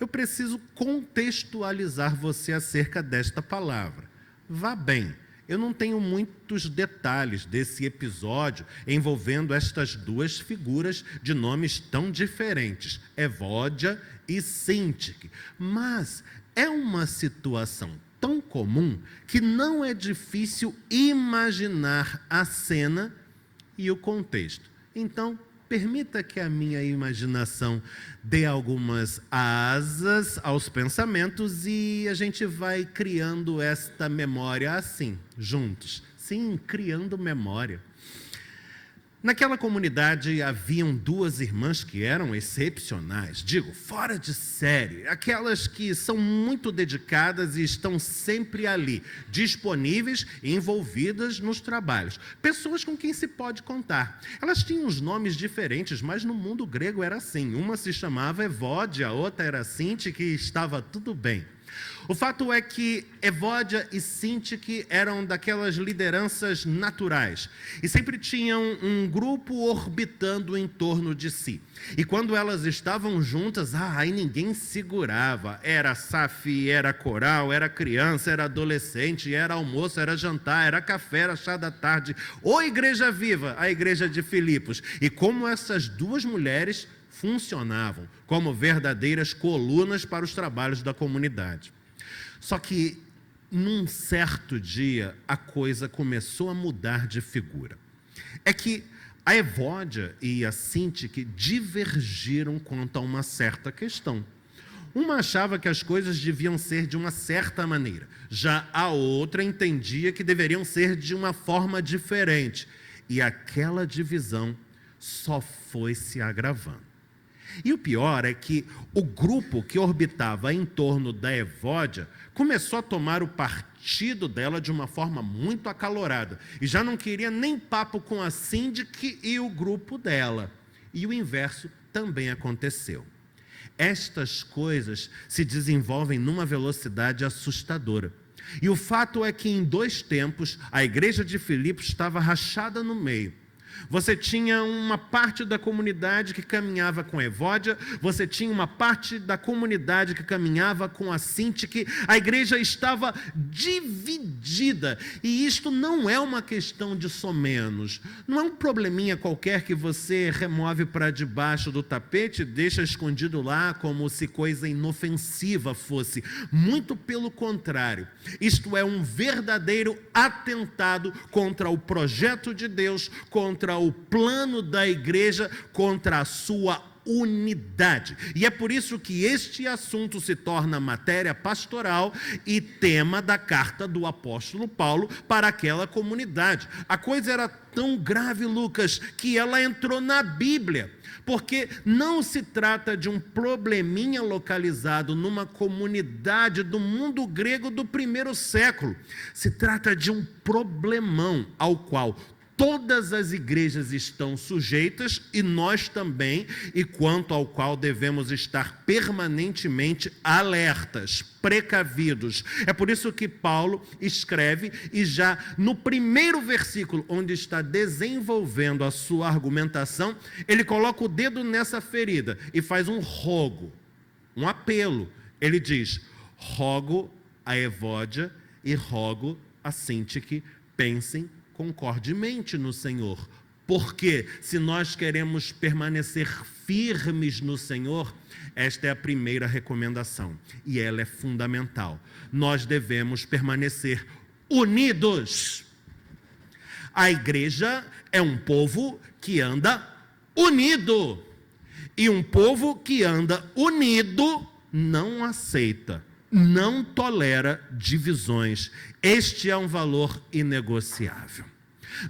Speaker 5: eu preciso contextualizar você acerca desta palavra. Vá bem, eu não tenho muitos detalhes desse episódio envolvendo estas 2 figuras de nomes tão diferentes, Evódia e Sintique, mas é uma situação tão comum que não é difícil imaginar a cena e o contexto. Então, permita que a minha imaginação dê algumas asas aos pensamentos e a gente vai criando esta memória assim, juntos. Sim, criando memória. Naquela comunidade haviam 2 irmãs que eram excepcionais, digo, fora de série, aquelas que são muito dedicadas e estão sempre ali, disponíveis e envolvidas nos trabalhos. Pessoas com quem se pode contar. Elas tinham uns nomes diferentes, mas no mundo grego era assim. Uma se chamava Evódia, a outra era Sintique, e estava tudo bem. O fato é que Evódia e Sintique eram daquelas lideranças naturais e sempre tinham um grupo orbitando em torno de si. E quando elas estavam juntas, aí ninguém segurava. Era safi, era coral, era criança, era adolescente, era almoço, era jantar, era café, era chá da tarde. Ô Igreja Viva, a igreja de Filipos. E como essas 2 mulheres funcionavam como verdadeiras colunas para os trabalhos da comunidade. Só que, num certo dia, a coisa começou a mudar de figura. É que a Evódia e a Sintique divergiram quanto a uma certa questão. Uma achava que as coisas deviam ser de uma certa maneira, já a outra entendia que deveriam ser de uma forma diferente. E aquela divisão só foi se agravando. E o pior é que o grupo que orbitava em torno da Evódia começou a tomar o partido dela de uma forma muito acalorada. E já não queria nem papo com a Sintique e o grupo dela. E o inverso também aconteceu. Estas coisas se desenvolvem numa velocidade assustadora. E o fato é que em 2 tempos a igreja de Filipos estava rachada no meio. Você tinha uma parte da comunidade que caminhava com a Evódia, você tinha uma parte da comunidade que caminhava com a Sintique, a igreja estava dividida, e isto não é uma questão de somenos, não é um probleminha qualquer que você remove para debaixo do tapete e deixa escondido lá como se coisa inofensiva fosse, muito pelo contrário, isto é um verdadeiro atentado contra o projeto de Deus, contra o plano da igreja, contra a sua unidade. E é por isso que este assunto se torna matéria pastoral e tema da carta do apóstolo Paulo para aquela comunidade. A coisa era tão grave, Lucas, que ela entrou na Bíblia, porque não se trata de um probleminha localizado numa comunidade do mundo grego do 1º século. Se trata de um problemão ao qual todas as igrejas estão sujeitas e nós também, e quanto ao qual devemos estar permanentemente alertas, precavidos. É por isso que Paulo escreve e já no 1º versículo, onde está desenvolvendo a sua argumentação, ele coloca o dedo nessa ferida e faz um rogo, um apelo. Ele diz: rogo a Evódia e rogo Assintique, pensem concordemente no Senhor. Porque se nós queremos permanecer firmes no Senhor, esta é a primeira recomendação e ela é fundamental. Nós devemos permanecer unidos. A igreja é um povo que anda unido. E um povo que anda unido não aceita, não tolera divisões. Este é um valor inegociável.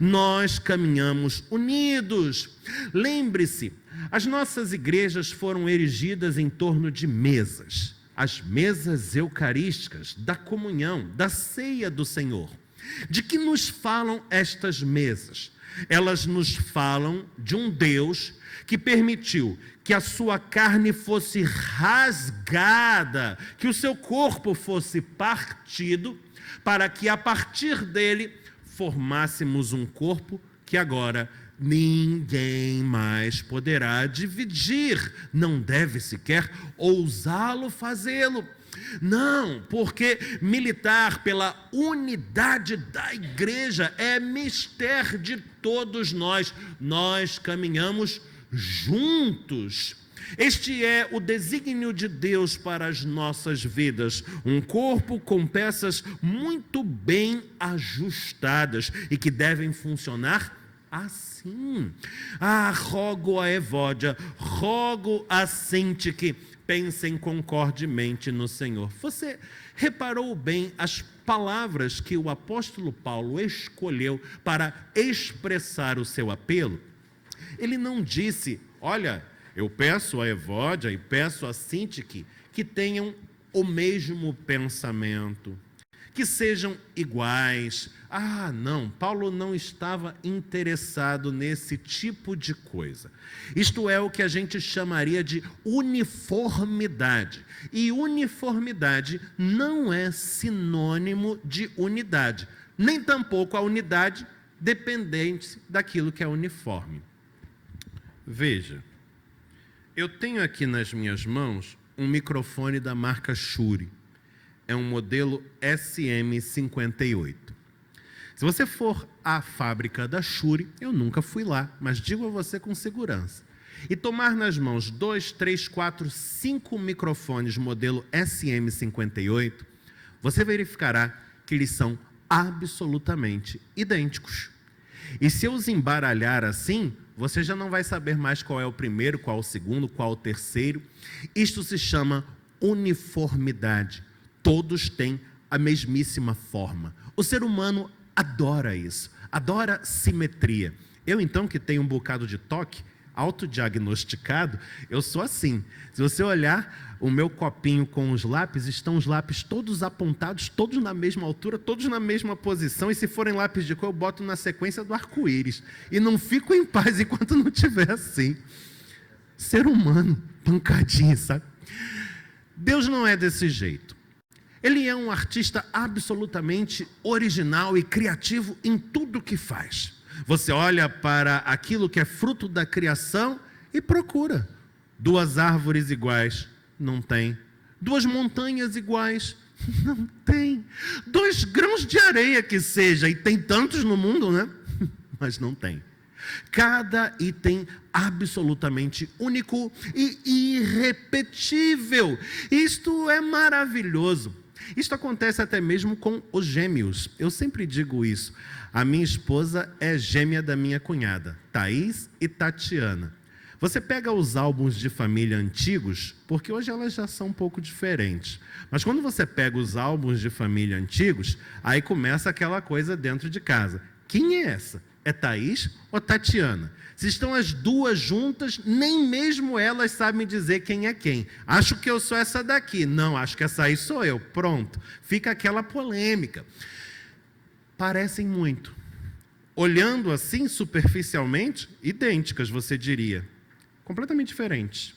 Speaker 5: Nós caminhamos unidos. Lembre-se, as nossas igrejas foram erigidas em torno de mesas. As mesas eucarísticas da comunhão, da ceia do Senhor. De que nos falam estas mesas? Elas nos falam de um Deus que permitiu que a sua carne fosse rasgada, que o seu corpo fosse partido, para que a partir dele formássemos um corpo que agora ninguém mais poderá dividir, não deve sequer ousá-lo fazê-lo. Não, porque militar pela unidade da igreja é mister de todos nós. Nós caminhamos juntos. Este é o desígnio de Deus para as nossas vidas, um corpo com peças muito bem ajustadas e que devem funcionar assim. Rogo a Evódia, rogo a Assintique, pensem concordemente no Senhor. Você reparou bem as palavras que o apóstolo Paulo escolheu para expressar o seu apelo? Ele não disse, olha, eu peço a Evódia e peço a Assintique que tenham o mesmo pensamento, que sejam iguais. Não, Paulo não estava interessado nesse tipo de coisa. Isto é o que a gente chamaria de uniformidade. E uniformidade não é sinônimo de unidade, nem tampouco a unidade dependente daquilo que é uniforme. Veja, eu tenho aqui nas minhas mãos um microfone da marca Shure. É um modelo SM58. Se você for à fábrica da Shure, eu nunca fui lá, mas digo a você com segurança, e tomar nas mãos 2, 3, 4, 5 microfones modelo SM58, você verificará que eles são absolutamente idênticos. E se eu os embaralhar assim, você já não vai saber mais qual é o primeiro, qual o segundo, qual o terceiro. Isto se chama uniformidade. Todos têm a mesmíssima forma. O ser humano adora isso, adora simetria. Eu, então, que tenho um bocado de toque, autodiagnosticado, eu sou assim. Se você olhar o meu copinho com os lápis, estão os lápis todos apontados, todos na mesma altura, todos na mesma posição, e se forem lápis de cor, eu boto na sequência do arco-íris. E não fico em paz enquanto não tiver assim. Ser humano, pancadinha, sabe? Deus não é desse jeito. Ele é um artista absolutamente original e criativo em tudo que faz. Você olha para aquilo que é fruto da criação e procura. 2 árvores iguais, não tem. 2 montanhas iguais, não tem. 2 grãos de areia que seja, e tem tantos no mundo, né? Mas não tem. Cada item absolutamente único e irrepetível. Isto é maravilhoso. Isto acontece até mesmo com os gêmeos. Eu sempre digo isso. A minha esposa é gêmea da minha cunhada, Thaís e Tatiana. Você pega os álbuns de família antigos, porque hoje elas já são um pouco diferentes. Mas quando você pega os álbuns de família antigos, aí começa aquela coisa dentro de casa. Quem é essa? É Thaís ou Tatiana? Se estão as duas juntas, nem mesmo elas sabem dizer quem é quem. Acho que eu sou essa daqui. Não, acho que essa aí sou eu. Pronto. Fica aquela polêmica. Parecem muito. Olhando assim, superficialmente, idênticas, você diria. Completamente diferentes.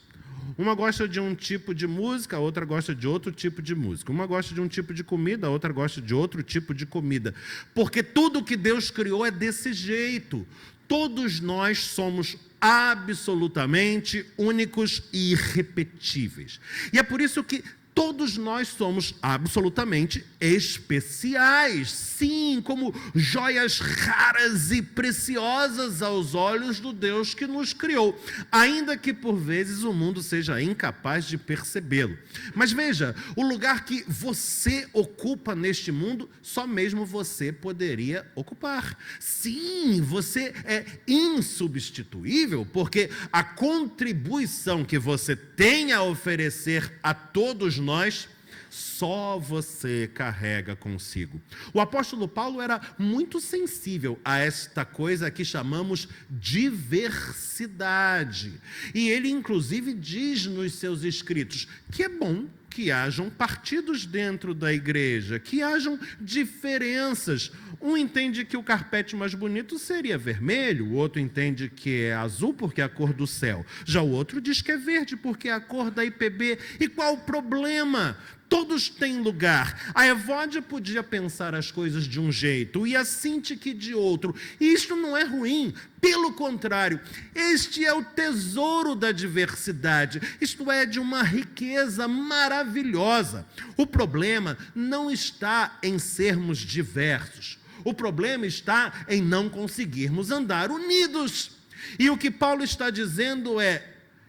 Speaker 5: Uma gosta de um tipo de música, a outra gosta de outro tipo de música. Uma gosta de um tipo de comida, a outra gosta de outro tipo de comida. Porque tudo que Deus criou é desse jeito. Todos nós somos absolutamente únicos e irrepetíveis. E é por isso que todos nós somos absolutamente especiais, sim, como joias raras e preciosas aos olhos do Deus que nos criou, ainda que por vezes o mundo seja incapaz de percebê-lo. Mas veja, o lugar que você ocupa neste mundo, só mesmo você poderia ocupar. Sim, você é insubstituível, porque a contribuição que você tem a oferecer a todos nós, só você carrega consigo. O apóstolo Paulo era muito sensível a esta coisa que chamamos diversidade. E ele, inclusive, diz nos seus escritos que é bom que hajam partidos dentro da igreja, que hajam diferenças. Um entende que o carpete mais bonito seria vermelho, o outro entende que é azul porque é a cor do céu. Já o outro diz que é verde porque é a cor da IPB. E qual o problema? Todos têm lugar. A Evódia podia pensar as coisas de um jeito e a Sintique de outro. E isto não é ruim. Pelo contrário, este é o tesouro da diversidade. Isto é, de uma riqueza maravilhosa. O problema não está em sermos diversos. O problema está em não conseguirmos andar unidos. E o que Paulo está dizendo é: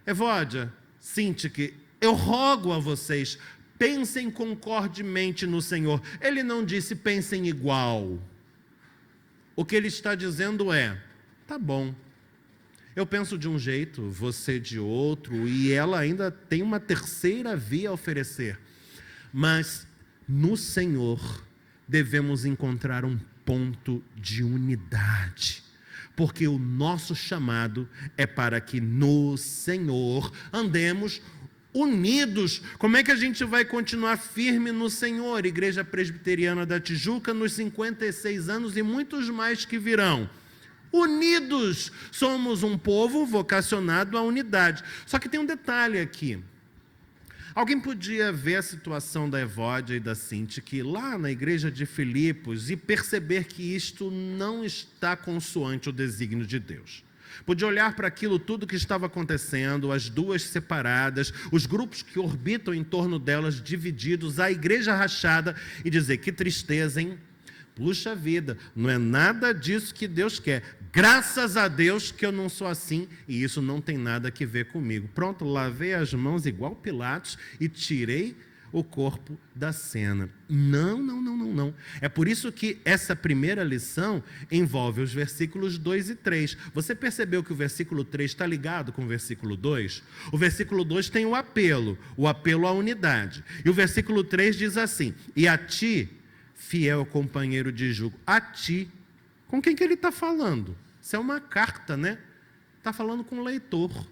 Speaker 5: Evódia, Sintique, eu rogo a vocês, pensem concordemente no Senhor. Ele não disse pensem igual. O que ele está dizendo é: tá bom, eu penso de um jeito, você de outro, e ela ainda tem uma terceira via a oferecer. Mas no Senhor devemos encontrar um ponto de unidade, porque o nosso chamado é para que no Senhor andemos unidos. Como é que a gente vai continuar firme no Senhor? Igreja Presbiteriana da Tijuca, nos 56 anos e muitos mais que virão. Unidos. Somos um povo vocacionado à unidade. Só que tem um detalhe aqui. Alguém podia ver a situação da Evódia e da Sintique lá na igreja de Filipos e perceber que isto não está consoante o desígnio de Deus. Podia olhar para aquilo tudo que estava acontecendo, as duas separadas, os grupos que orbitam em torno delas divididos, a igreja rachada, e dizer: que tristeza, hein? Puxa vida, não é nada disso que Deus quer. Graças a Deus que eu não sou assim e isso não tem nada a ver comigo. Pronto, lavei as mãos igual Pilatos e tirei o corpo da cena. Não. É por isso que essa primeira lição envolve os versículos 2 e 3. Você percebeu que o versículo 3 está ligado com o versículo 2? O versículo 2 tem o apelo à unidade. E o versículo 3 diz assim: e a ti, fiel companheiro de jugo, a ti. Com quem que ele está falando? Isso é uma carta, né? Está falando com o leitor.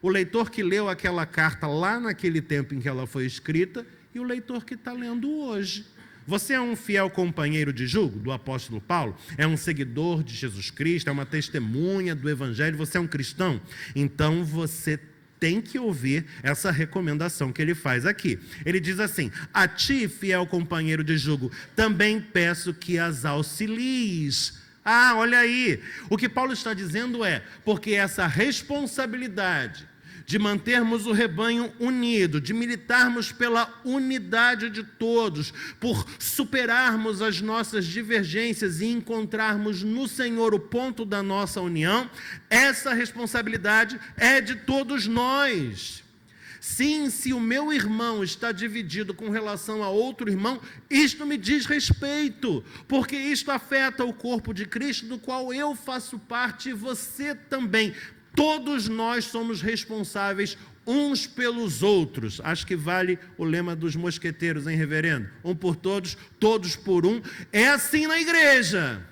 Speaker 5: O leitor que leu aquela carta lá naquele tempo em que ela foi escrita e o leitor que está lendo hoje. Você é um fiel companheiro de jugo do apóstolo Paulo? É um seguidor de Jesus Cristo? É uma testemunha do Evangelho? Você é um cristão? Então você tem que ouvir essa recomendação que ele faz aqui. Ele diz assim: a ti, fiel companheiro de jugo, também peço que as auxilies. Ah, olha aí, o que Paulo está dizendo é, porque essa responsabilidade de mantermos o rebanho unido, de militarmos pela unidade de todos, por superarmos as nossas divergências e encontrarmos no Senhor o ponto da nossa união, essa responsabilidade é de todos nós. Sim, se o meu irmão está dividido com relação a outro irmão, isto me diz respeito, porque isto afeta o corpo de Cristo, do qual eu faço parte e você também. Todos nós somos responsáveis uns pelos outros. Acho que vale o lema dos mosqueteiros, hein, reverendo? Um por todos, todos por um. É assim na igreja.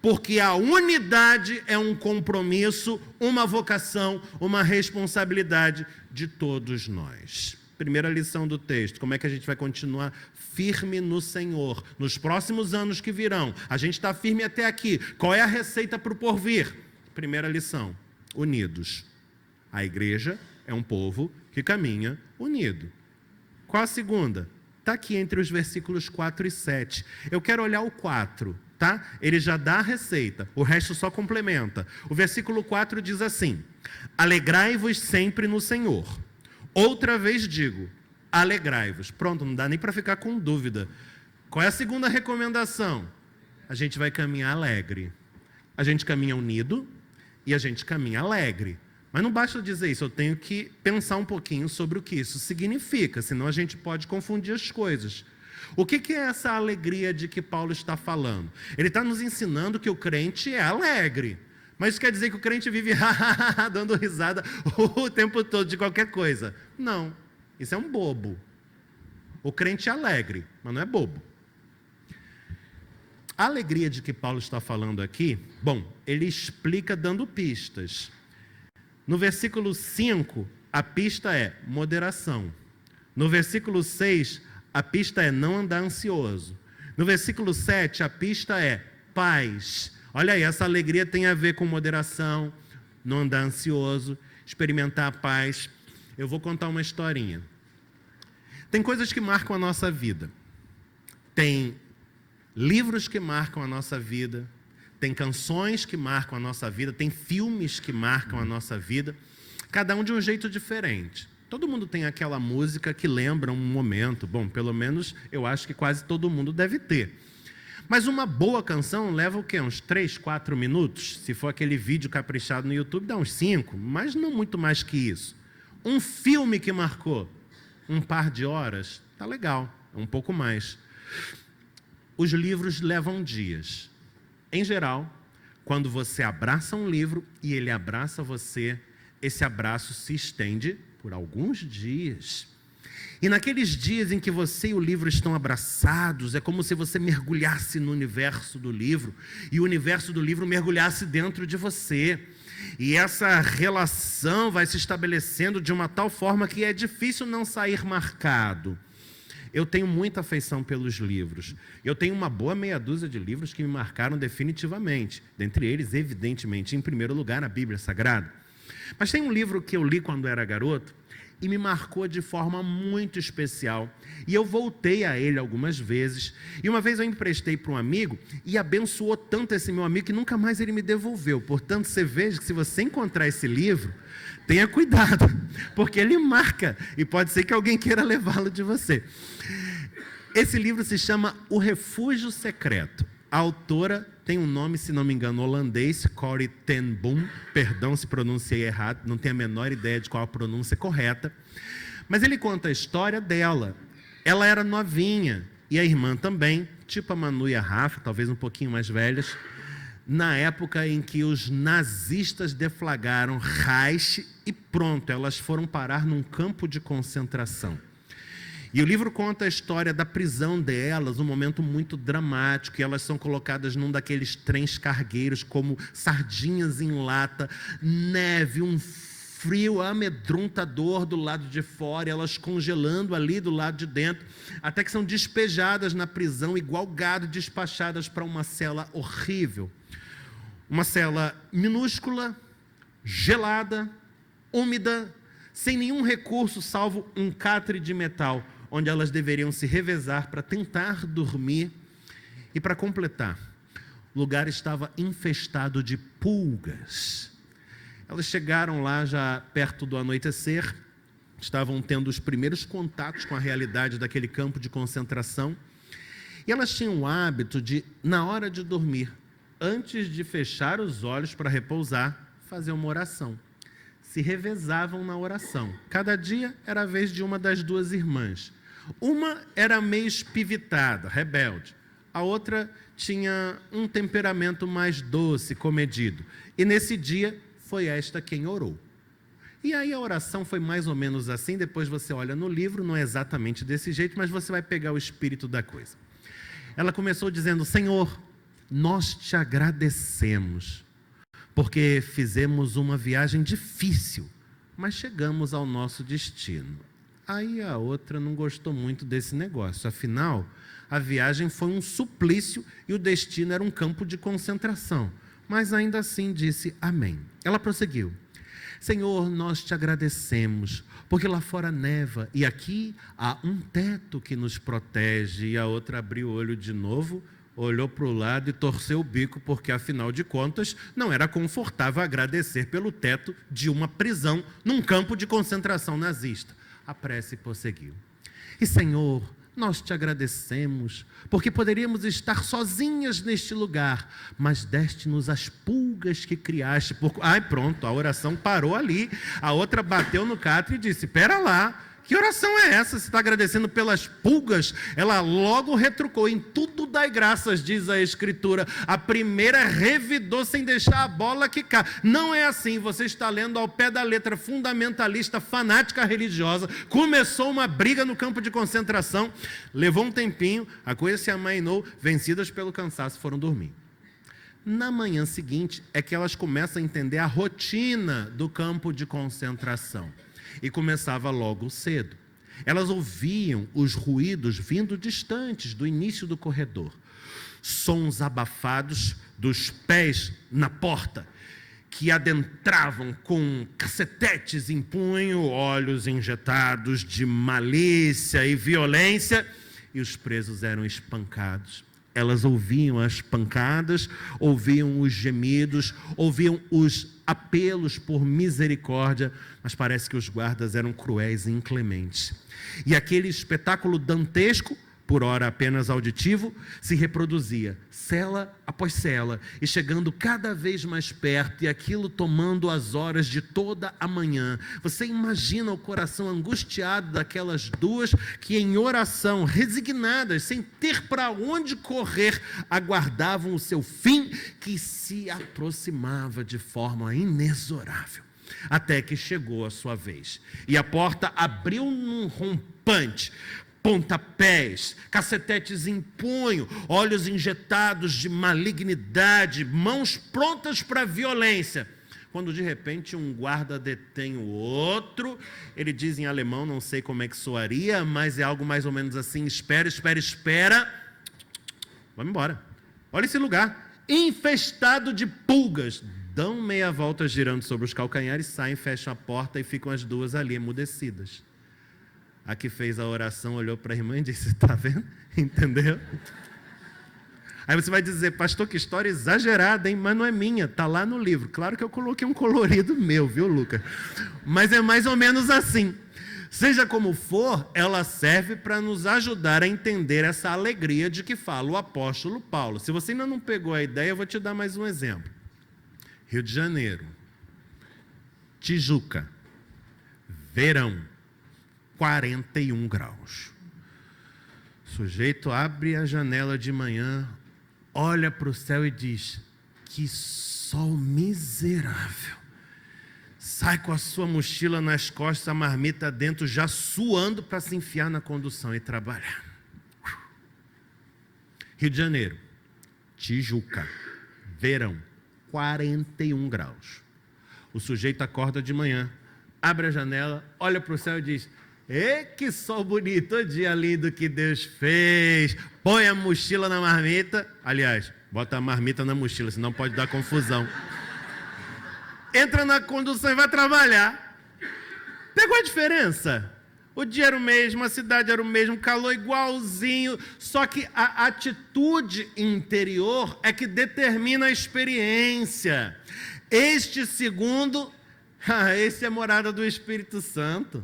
Speaker 5: Porque a unidade é um compromisso, uma vocação, uma responsabilidade de todos nós. Primeira lição do texto: como é que a gente vai continuar firme no Senhor nos próximos anos que virão? A gente está firme até aqui. Qual é a receita para o porvir? Primeira lição: unidos. A igreja é um povo que caminha unido. Qual a segunda? Está aqui entre os versículos 4 e 7. Eu quero olhar o 4. Tá? Ele já dá a receita, o resto só complementa. O versículo 4 diz assim: alegrai-vos sempre no Senhor. Outra vez digo, alegrai-vos. Pronto, não dá nem para ficar com dúvida. Qual é a segunda recomendação? A gente vai caminhar alegre. A gente caminha unido e a gente caminha alegre. Mas não basta dizer isso, eu tenho que pensar um pouquinho sobre o que isso significa, senão a gente pode confundir as coisas. O que é essa alegria de que Paulo está falando? Ele está nos ensinando que o crente é alegre. Mas isso quer dizer que o crente vive dando risada o tempo todo de qualquer coisa. Não, isso é um bobo. O crente é alegre, mas não é bobo. A alegria de que Paulo está falando aqui, bom, ele explica dando pistas. No versículo 5, a pista é moderação. No versículo 6, a pista é não andar ansioso. No versículo 7, a pista é paz. Olha aí, essa alegria tem a ver com moderação, não andar ansioso, experimentar a paz. Eu vou contar uma historinha. Tem coisas que marcam a nossa vida. Tem livros que marcam a nossa vida. Tem canções que marcam a nossa vida. Tem filmes que marcam a nossa vida. Cada um de um jeito diferente. Todo mundo tem aquela música que lembra um momento. Bom, pelo menos eu acho que quase todo mundo deve ter. Mas uma boa canção leva o quê? Uns 3, 4 minutos? Se for aquele vídeo caprichado no YouTube, dá uns 5, mas não muito mais que isso. Um filme que marcou um par de horas, tá legal, um pouco mais. Os livros levam dias. Em geral, quando você abraça um livro e ele abraça você, esse abraço se estende por alguns dias. E naqueles dias em que você e o livro estão abraçados, é como se você mergulhasse no universo do livro e o universo do livro mergulhasse dentro de você. E essa relação vai se estabelecendo de uma tal forma que é difícil não sair marcado. Eu tenho muita afeição pelos livros. Eu tenho uma boa meia dúzia de livros que me marcaram definitivamente. Dentre eles, evidentemente, em primeiro lugar, a Bíblia Sagrada. Mas tem um livro que eu li quando era garoto e me marcou de forma muito especial. E eu voltei a ele algumas vezes. E uma vez eu emprestei para um amigo e abençoou tanto esse meu amigo que nunca mais ele me devolveu. Portanto, você veja que se você encontrar esse livro, tenha cuidado, porque ele marca e pode ser que alguém queira levá-lo de você. Esse livro se chama O Refúgio Secreto. A autora tem um nome, se não me engano, holandês, Corrie ten Boom, perdão se pronunciei errado, não tenho a menor ideia de qual a pronúncia correta, mas ele conta a história dela. Ela era novinha, e a irmã também, tipo a Manu e a Rafa, talvez um pouquinho mais velhas, na época em que os nazistas deflagraram Reich e pronto, elas foram parar num campo de concentração. E o livro conta a história da prisão delas, um momento muito dramático, e elas são colocadas num daqueles trens cargueiros como sardinhas em lata, neve, um frio amedrontador do lado de fora, elas congelando ali do lado de dentro, até que são despejadas na prisão, igual gado, despachadas para uma cela horrível. Uma cela minúscula, gelada, úmida, sem nenhum recurso salvo um catre de metal, onde elas deveriam se revezar para tentar dormir. E para completar, o lugar estava infestado de pulgas. Elas chegaram lá já perto do anoitecer, estavam tendo os primeiros contatos com a realidade daquele campo de concentração, e elas tinham o hábito de, na hora de dormir, antes de fechar os olhos para repousar, fazer uma oração. Se revezavam na oração. Cada dia era a vez de uma das duas irmãs. Uma era meio espivitada, rebelde. A outra tinha um temperamento mais doce, comedido. E nesse dia foi esta quem orou. E aí a oração foi mais ou menos assim. Depois você olha no livro, não é exatamente desse jeito, mas você vai pegar o espírito da coisa. Ela começou dizendo: Senhor, nós te agradecemos, porque fizemos uma viagem difícil, mas chegamos ao nosso destino. Aí a outra não gostou muito desse negócio. Afinal, a viagem foi um suplício e o destino era um campo de concentração. Mas ainda assim disse amém. Ela prosseguiu: Senhor, nós te agradecemos, porque lá fora neva e aqui há um teto que nos protege. E a outra abriu o olho de novo, olhou para o lado e torceu o bico, porque afinal de contas não era confortável agradecer pelo teto de uma prisão num campo de concentração nazista. A prece prosseguiu: E, Senhor, nós te agradecemos, porque poderíamos estar sozinhas neste lugar, mas deste-nos as pulgas que criaste. Ai, pronto, a oração parou ali. A outra bateu no catre e disse, espera lá, que oração é essa? Você está agradecendo pelas pulgas? Ela logo retrucou, em tudo dai graças, diz a Escritura. A primeira revidou sem deixar a bola quicar. Não é assim, você está lendo ao pé da letra, fundamentalista, fanática religiosa. Começou uma briga no campo de concentração, levou um tempinho, a coisa se amainou, vencidas pelo cansaço, foram dormir. Na manhã seguinte é que elas começam a entender a rotina do campo de concentração. E começava logo cedo. Elas ouviam os ruídos vindo distantes do início do corredor. Sons abafados dos pés na porta, que adentravam com cacetetes em punho, olhos injetados de malícia e violência, e os presos eram espancados. Elas ouviam as pancadas, ouviam os gemidos, ouviam os apelos por misericórdia, mas parece que os guardas eram cruéis e inclementes. E aquele espetáculo dantesco, por ora apenas auditivo, se reproduzia, cela após cela, e chegando cada vez mais perto, e aquilo tomando as horas de toda a manhã. Você imagina o coração angustiado daquelas duas que em oração, resignadas, sem ter para onde correr, aguardavam o seu fim, que se aproximava de forma inexorável. Até que chegou a sua vez. E a porta abriu num rompante, pontapés, cacetetes em punho, olhos injetados de malignidade, mãos prontas para a violência. Quando de repente um guarda detém o outro, ele diz em alemão, não sei como é que soaria, mas é algo mais ou menos assim, espera, espera, espera, vamos embora. Olha esse lugar, infestado de pulgas. Dão meia volta girando sobre os calcanhares, saem, fecham a porta e ficam as duas ali emudecidas. A que fez a oração olhou para a irmã e disse, está vendo? Entendeu? Aí você vai dizer, pastor, que história exagerada, hein? Mas não é minha, está lá no livro. Claro que eu coloquei um colorido meu, viu, Lucas? Mas é mais ou menos assim. Seja como for, ela serve para nos ajudar a entender essa alegria de que fala o apóstolo Paulo. Se você ainda não pegou a ideia, eu vou te dar mais um exemplo. Rio de Janeiro, Tijuca, verão, 41 graus. O sujeito abre a janela de manhã, olha para o céu e diz, que sol miserável. Sai com a sua mochila nas costas, a marmita dentro, já suando para se enfiar na condução e trabalhar. Rio de Janeiro, Tijuca, verão, 41 graus. O sujeito acorda de manhã, abre a janela, olha para o céu e diz, que sol bonito, dia lindo que Deus fez. Põe a mochila na marmita. Aliás, bota a marmita na mochila, senão pode dar confusão. Entra na condução e vai trabalhar. Pegou a diferença? O dia era o mesmo, a cidade era o mesmo, calor igualzinho, só que a atitude interior é que determina a experiência. Este segundo, esse é a morada do Espírito Santo.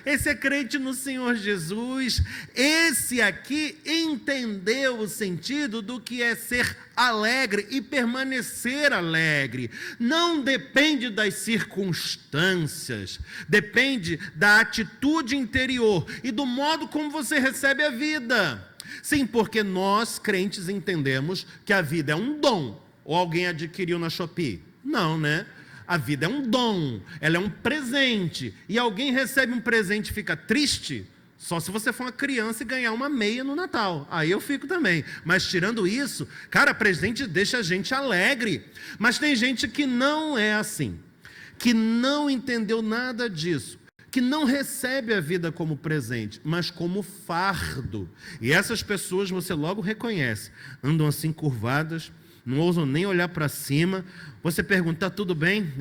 Speaker 5: Esse é crente no Senhor Jesus. Esse aqui entendeu o sentido do que é ser alegre e permanecer alegre. Não depende das circunstâncias, depende da atitude interior e do modo como você recebe a vida. Sim, porque nós, crentes, entendemos que a vida é um dom. Ou alguém adquiriu na Shopee? Não, né? A vida é um dom, ela é um presente. E alguém recebe um presente e fica triste? Só se você for uma criança e ganhar uma meia no Natal. Aí eu fico também. Mas tirando isso, cara, presente deixa a gente alegre. Mas tem gente que não é assim, que não entendeu nada disso, que não recebe a vida como presente, mas como fardo. E essas pessoas você logo reconhece. Andam assim curvadas, não ousam nem olhar para cima. Você pergunta, tá tudo bem?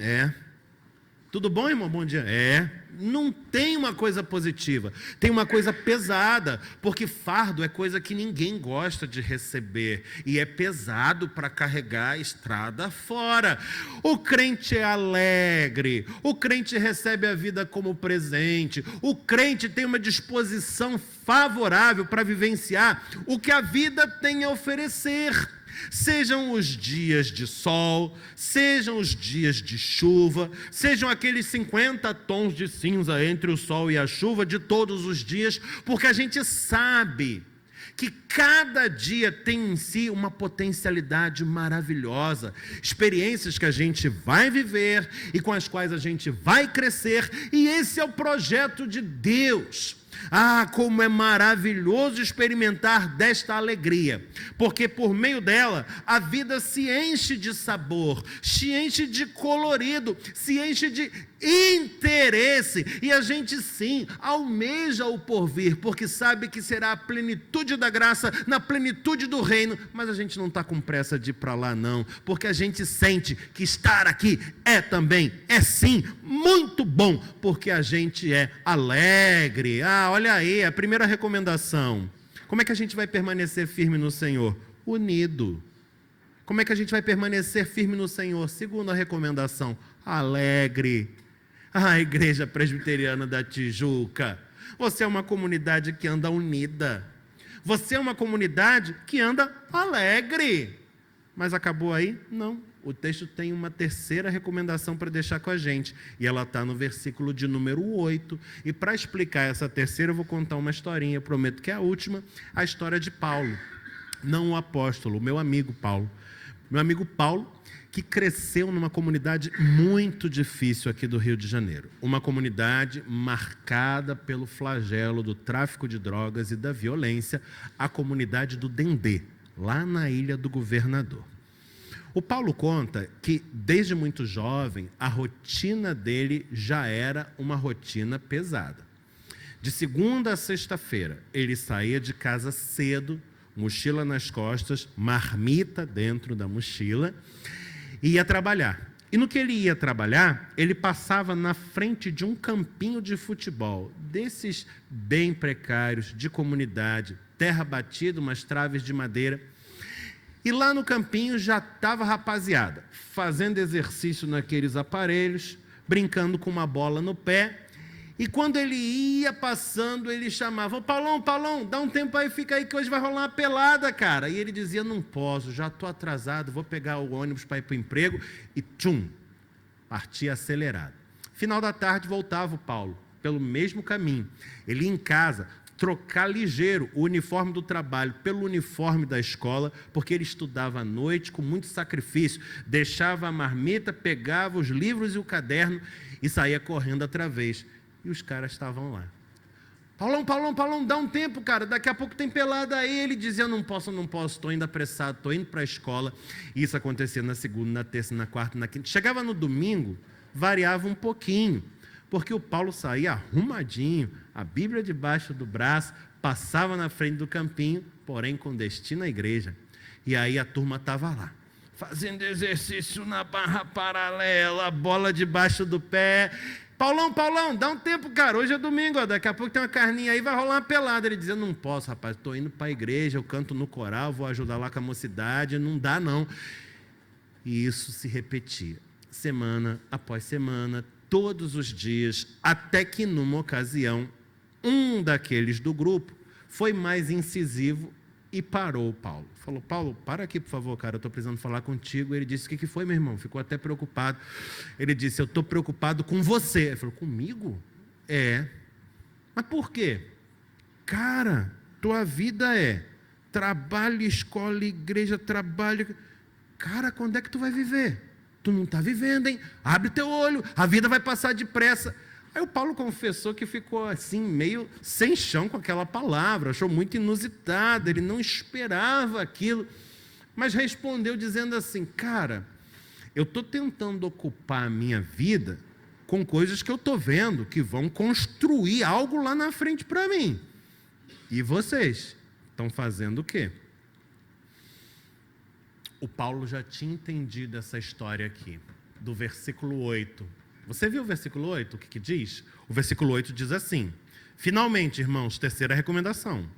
Speaker 5: Tudo bom, irmão? Bom dia. Não tem uma coisa positiva, tem uma coisa pesada, porque fardo é coisa que ninguém gosta de receber, e é pesado para carregar a estrada fora. O crente é alegre, o crente recebe a vida como presente, o crente tem uma disposição favorável para vivenciar o que a vida tem a oferecer. Sejam os dias de sol, sejam os dias de chuva, sejam aqueles 50 tons de cinza entre o sol e a chuva de todos os dias, porque a gente sabe que cada dia tem em si uma potencialidade maravilhosa, experiências que a gente vai viver e com as quais a gente vai crescer, e esse é o projeto de Deus. Como é maravilhoso experimentar desta alegria, porque por meio dela a vida se enche de sabor, se enche de colorido, se enche de interesse, e a gente sim almeja o porvir, porque sabe que será a plenitude da graça, na plenitude do reino, mas a gente não está com pressa de ir para lá não, porque a gente sente que estar aqui é sim muito bom, porque a gente é alegre. Olha aí, a primeira recomendação. Como é que a gente vai permanecer firme no Senhor? Unido. Como é que a gente vai permanecer firme no Senhor? Segunda recomendação, alegre. Igreja Presbiteriana da Tijuca, você é uma comunidade que anda unida, você é uma comunidade que anda alegre. Mas acabou aí? Não. O texto tem uma terceira recomendação para deixar com a gente, e ela está no versículo de número 8, e para explicar essa terceira eu vou contar uma historinha, eu prometo que é a última, a história de Paulo, não o apóstolo, o meu amigo Paulo, que cresceu numa comunidade muito difícil aqui do Rio de Janeiro, uma comunidade marcada pelo flagelo do tráfico de drogas e da violência, a comunidade do Dendê, lá na Ilha do Governador. O Paulo conta que, desde muito jovem, a rotina dele já era uma rotina pesada. De segunda a sexta-feira, ele saía de casa cedo, mochila nas costas, marmita dentro da mochila, e ia trabalhar. E no que ele ia trabalhar, ele passava na frente de um campinho de futebol, desses bem precários, de comunidade, terra batida, umas traves de madeira. E lá no campinho já estava a rapaziada, fazendo exercício naqueles aparelhos, brincando com uma bola no pé. E quando ele ia passando, ele chamava: Paulão, dá um tempo aí, fica aí que hoje vai rolar uma pelada, cara. E ele dizia: não posso, já estou atrasado, vou pegar o ônibus para ir para o emprego. E partia acelerado. Final da tarde voltava o Paulo, pelo mesmo caminho. Ele ia em casa trocar ligeiro o uniforme do trabalho pelo uniforme da escola, porque ele estudava à noite com muito sacrifício, deixava a marmita, pegava os livros e o caderno e saía correndo outra vez. E os caras estavam lá. Paulão, dá um tempo, cara, daqui a pouco tem pelada aí. Ele dizia: não posso, estou indo apressado, estou indo para a escola. E isso acontecia na segunda, na terça, na quarta, na quinta. Chegava no domingo, variava um pouquinho, porque o Paulo saía arrumadinho, a Bíblia debaixo do braço, passava na frente do campinho, porém com destino à igreja. E aí a turma estava lá, fazendo exercício na barra paralela, a bola debaixo do pé. Paulão, dá um tempo, cara, hoje é domingo, daqui a pouco tem uma carninha aí, vai rolar uma pelada. Ele dizia: não posso, rapaz, estou indo para a igreja, eu canto no coral, vou ajudar lá com a mocidade, não dá não. E isso se repetia, semana após semana, todos os dias, até que numa ocasião, um daqueles do grupo foi mais incisivo e parou o Paulo. Falou: Paulo, para aqui, por favor, cara, eu estou precisando falar contigo. Ele disse: o que foi, meu irmão? Ficou até preocupado. Ele disse: eu estou preocupado com você. Ele falou: comigo? Mas por quê? Cara, tua vida é trabalho, escola, igreja, trabalho. Cara, quando é que tu vai viver? Tu não está vivendo, hein? Abre teu olho, a vida vai passar depressa. Aí o Paulo confessou que ficou assim, meio sem chão com aquela palavra, achou muito inusitado, ele não esperava aquilo, mas respondeu dizendo assim: cara, eu estou tentando ocupar a minha vida com coisas que eu estou vendo, que vão construir algo lá na frente para mim. E vocês estão fazendo o quê? O Paulo já tinha entendido essa história aqui, do versículo 8. Você viu o versículo 8? O que diz? O versículo 8 diz assim: finalmente, irmãos, terceira recomendação: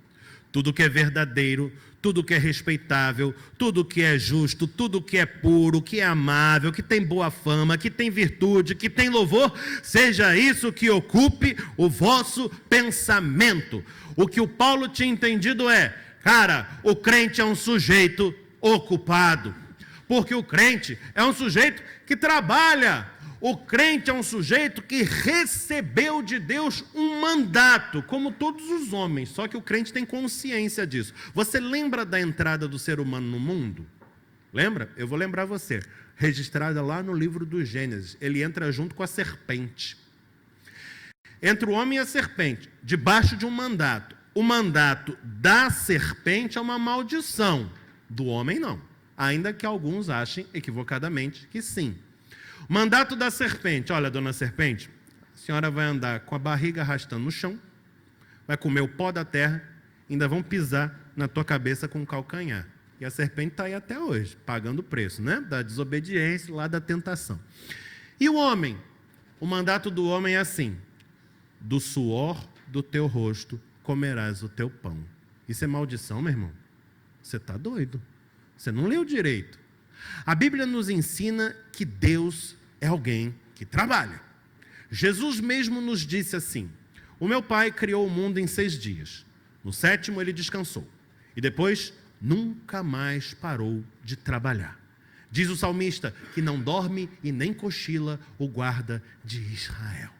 Speaker 5: tudo que é verdadeiro, tudo que é respeitável, tudo que é justo, tudo que é puro, que é amável, que tem boa fama, que tem virtude, que tem louvor, seja isso que ocupe o vosso pensamento. O que o Paulo tinha entendido é, cara, o crente é um sujeito ocupado, porque o crente é um sujeito que trabalha. O crente é um sujeito que recebeu de Deus um mandato, como todos os homens, só que o crente tem consciência disso. Você lembra da entrada do ser humano no mundo? Lembra? Eu vou lembrar você. Registrada lá no livro do Gênesis. Ele entra junto com a serpente. Entre o homem e a serpente, debaixo de um mandato. O mandato da serpente é uma maldição, do homem não. Ainda que alguns achem equivocadamente que sim. Mandato da serpente: olha, dona serpente, a senhora vai andar com a barriga arrastando no chão, vai comer o pó da terra, ainda vão pisar na tua cabeça com o calcanhar. E a serpente está aí até hoje, pagando o preço, né? Da desobediência, lá da tentação. E o homem? O mandato do homem é assim: do suor do teu rosto comerás o teu pão. Isso é maldição, meu irmão? Você está doido. Você não leu direito. A Bíblia nos ensina que Deus é alguém que trabalha. Jesus mesmo nos disse assim: o meu Pai criou o mundo em 6 dias. No 7º ele descansou. E depois nunca mais parou de trabalhar. Diz o salmista que não dorme e nem cochila o guarda de Israel.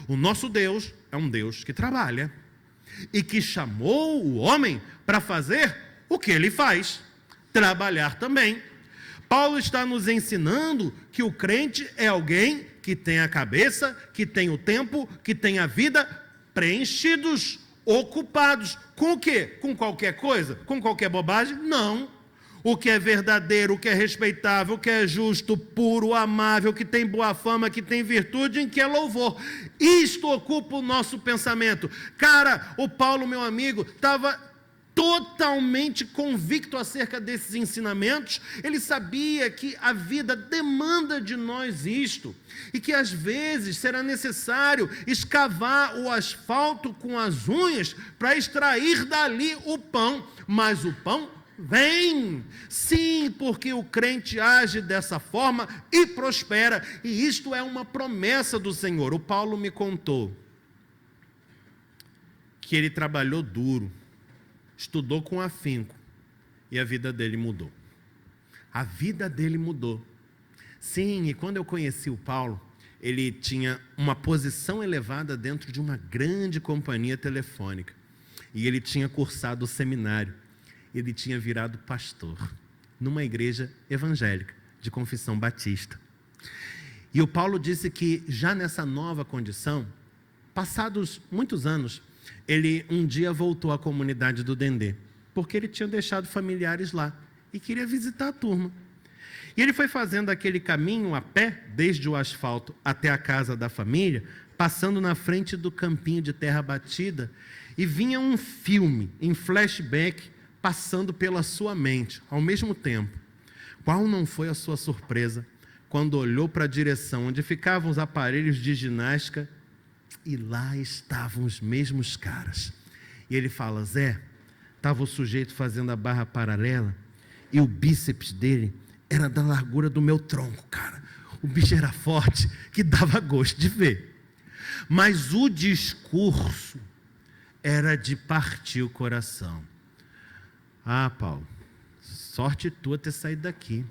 Speaker 5: O nosso Deus é um Deus que trabalha e que chamou o homem para fazer o que ele faz: trabalhar também. Paulo está nos ensinando que o crente é alguém que tem a cabeça, que tem o tempo, que tem a vida preenchidos, ocupados. Com o quê? Com qualquer coisa? Com qualquer bobagem? Não. O que é verdadeiro, o que é respeitável, o que é justo, puro, amável, que tem boa fama, que tem virtude, em que é louvor. Isto ocupa o nosso pensamento. Cara, o Paulo, meu amigo, estava totalmente convicto acerca desses ensinamentos. Ele sabia que a vida demanda de nós isto, e que às vezes será necessário escavar o asfalto com as unhas para extrair dali o pão, mas o pão vem. Sim, porque o crente age dessa forma e prospera, e isto é uma promessa do Senhor. O Paulo me contou que ele trabalhou duro, estudou com afinco, e a vida dele mudou. A vida dele mudou. Sim, e quando eu conheci o Paulo, ele tinha uma posição elevada dentro de uma grande companhia telefônica. E ele tinha cursado o seminário. Ele tinha virado pastor numa igreja evangélica de confissão batista. E o Paulo disse que já nessa nova condição, passados muitos anos, ele um dia voltou à comunidade do Dendê, porque ele tinha deixado familiares lá e queria visitar a turma. E ele foi fazendo aquele caminho a pé, desde o asfalto até a casa da família, passando na frente do campinho de terra batida, e vinha um filme em flashback passando pela sua mente ao mesmo tempo. Qual não foi a sua surpresa quando olhou para a direção onde ficavam os aparelhos de ginástica e lá estavam os mesmos caras. E ele fala: Zé, estava o sujeito fazendo a barra paralela e o bíceps dele era da largura do meu tronco, cara. O bicho era forte, que dava gosto de ver. Mas o discurso era de partir o coração. Ah, Paulo, sorte tua ter saído daqui.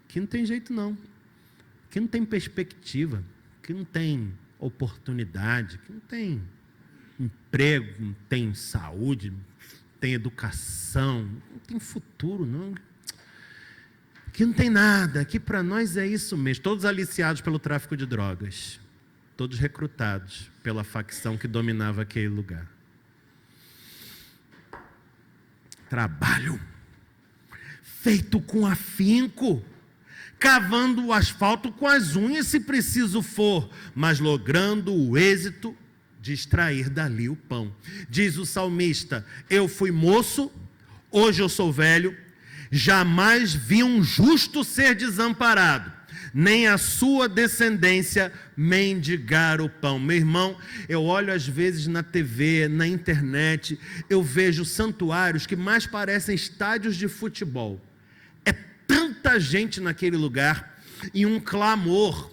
Speaker 5: Aqui não tem jeito não. Aqui não tem perspectiva. Aqui não tem oportunidade. Aqui não tem emprego, não tem saúde, não tem educação, não tem futuro não. Aqui não tem nada. Aqui para nós é isso mesmo. Todos aliciados pelo tráfico de drogas. Todos recrutados pela facção que dominava aquele lugar. Trabalho feito com afinco, cavando o asfalto com as unhas se preciso for, mas logrando o êxito de extrair dali o pão. Diz o salmista: eu fui moço, hoje eu sou velho, jamais vi um justo ser desamparado, nem a sua descendência mendigar o pão. Meu irmão, eu olho às vezes na TV, na internet, eu vejo santuários que mais parecem estádios de futebol. É tanta gente naquele lugar e um clamor.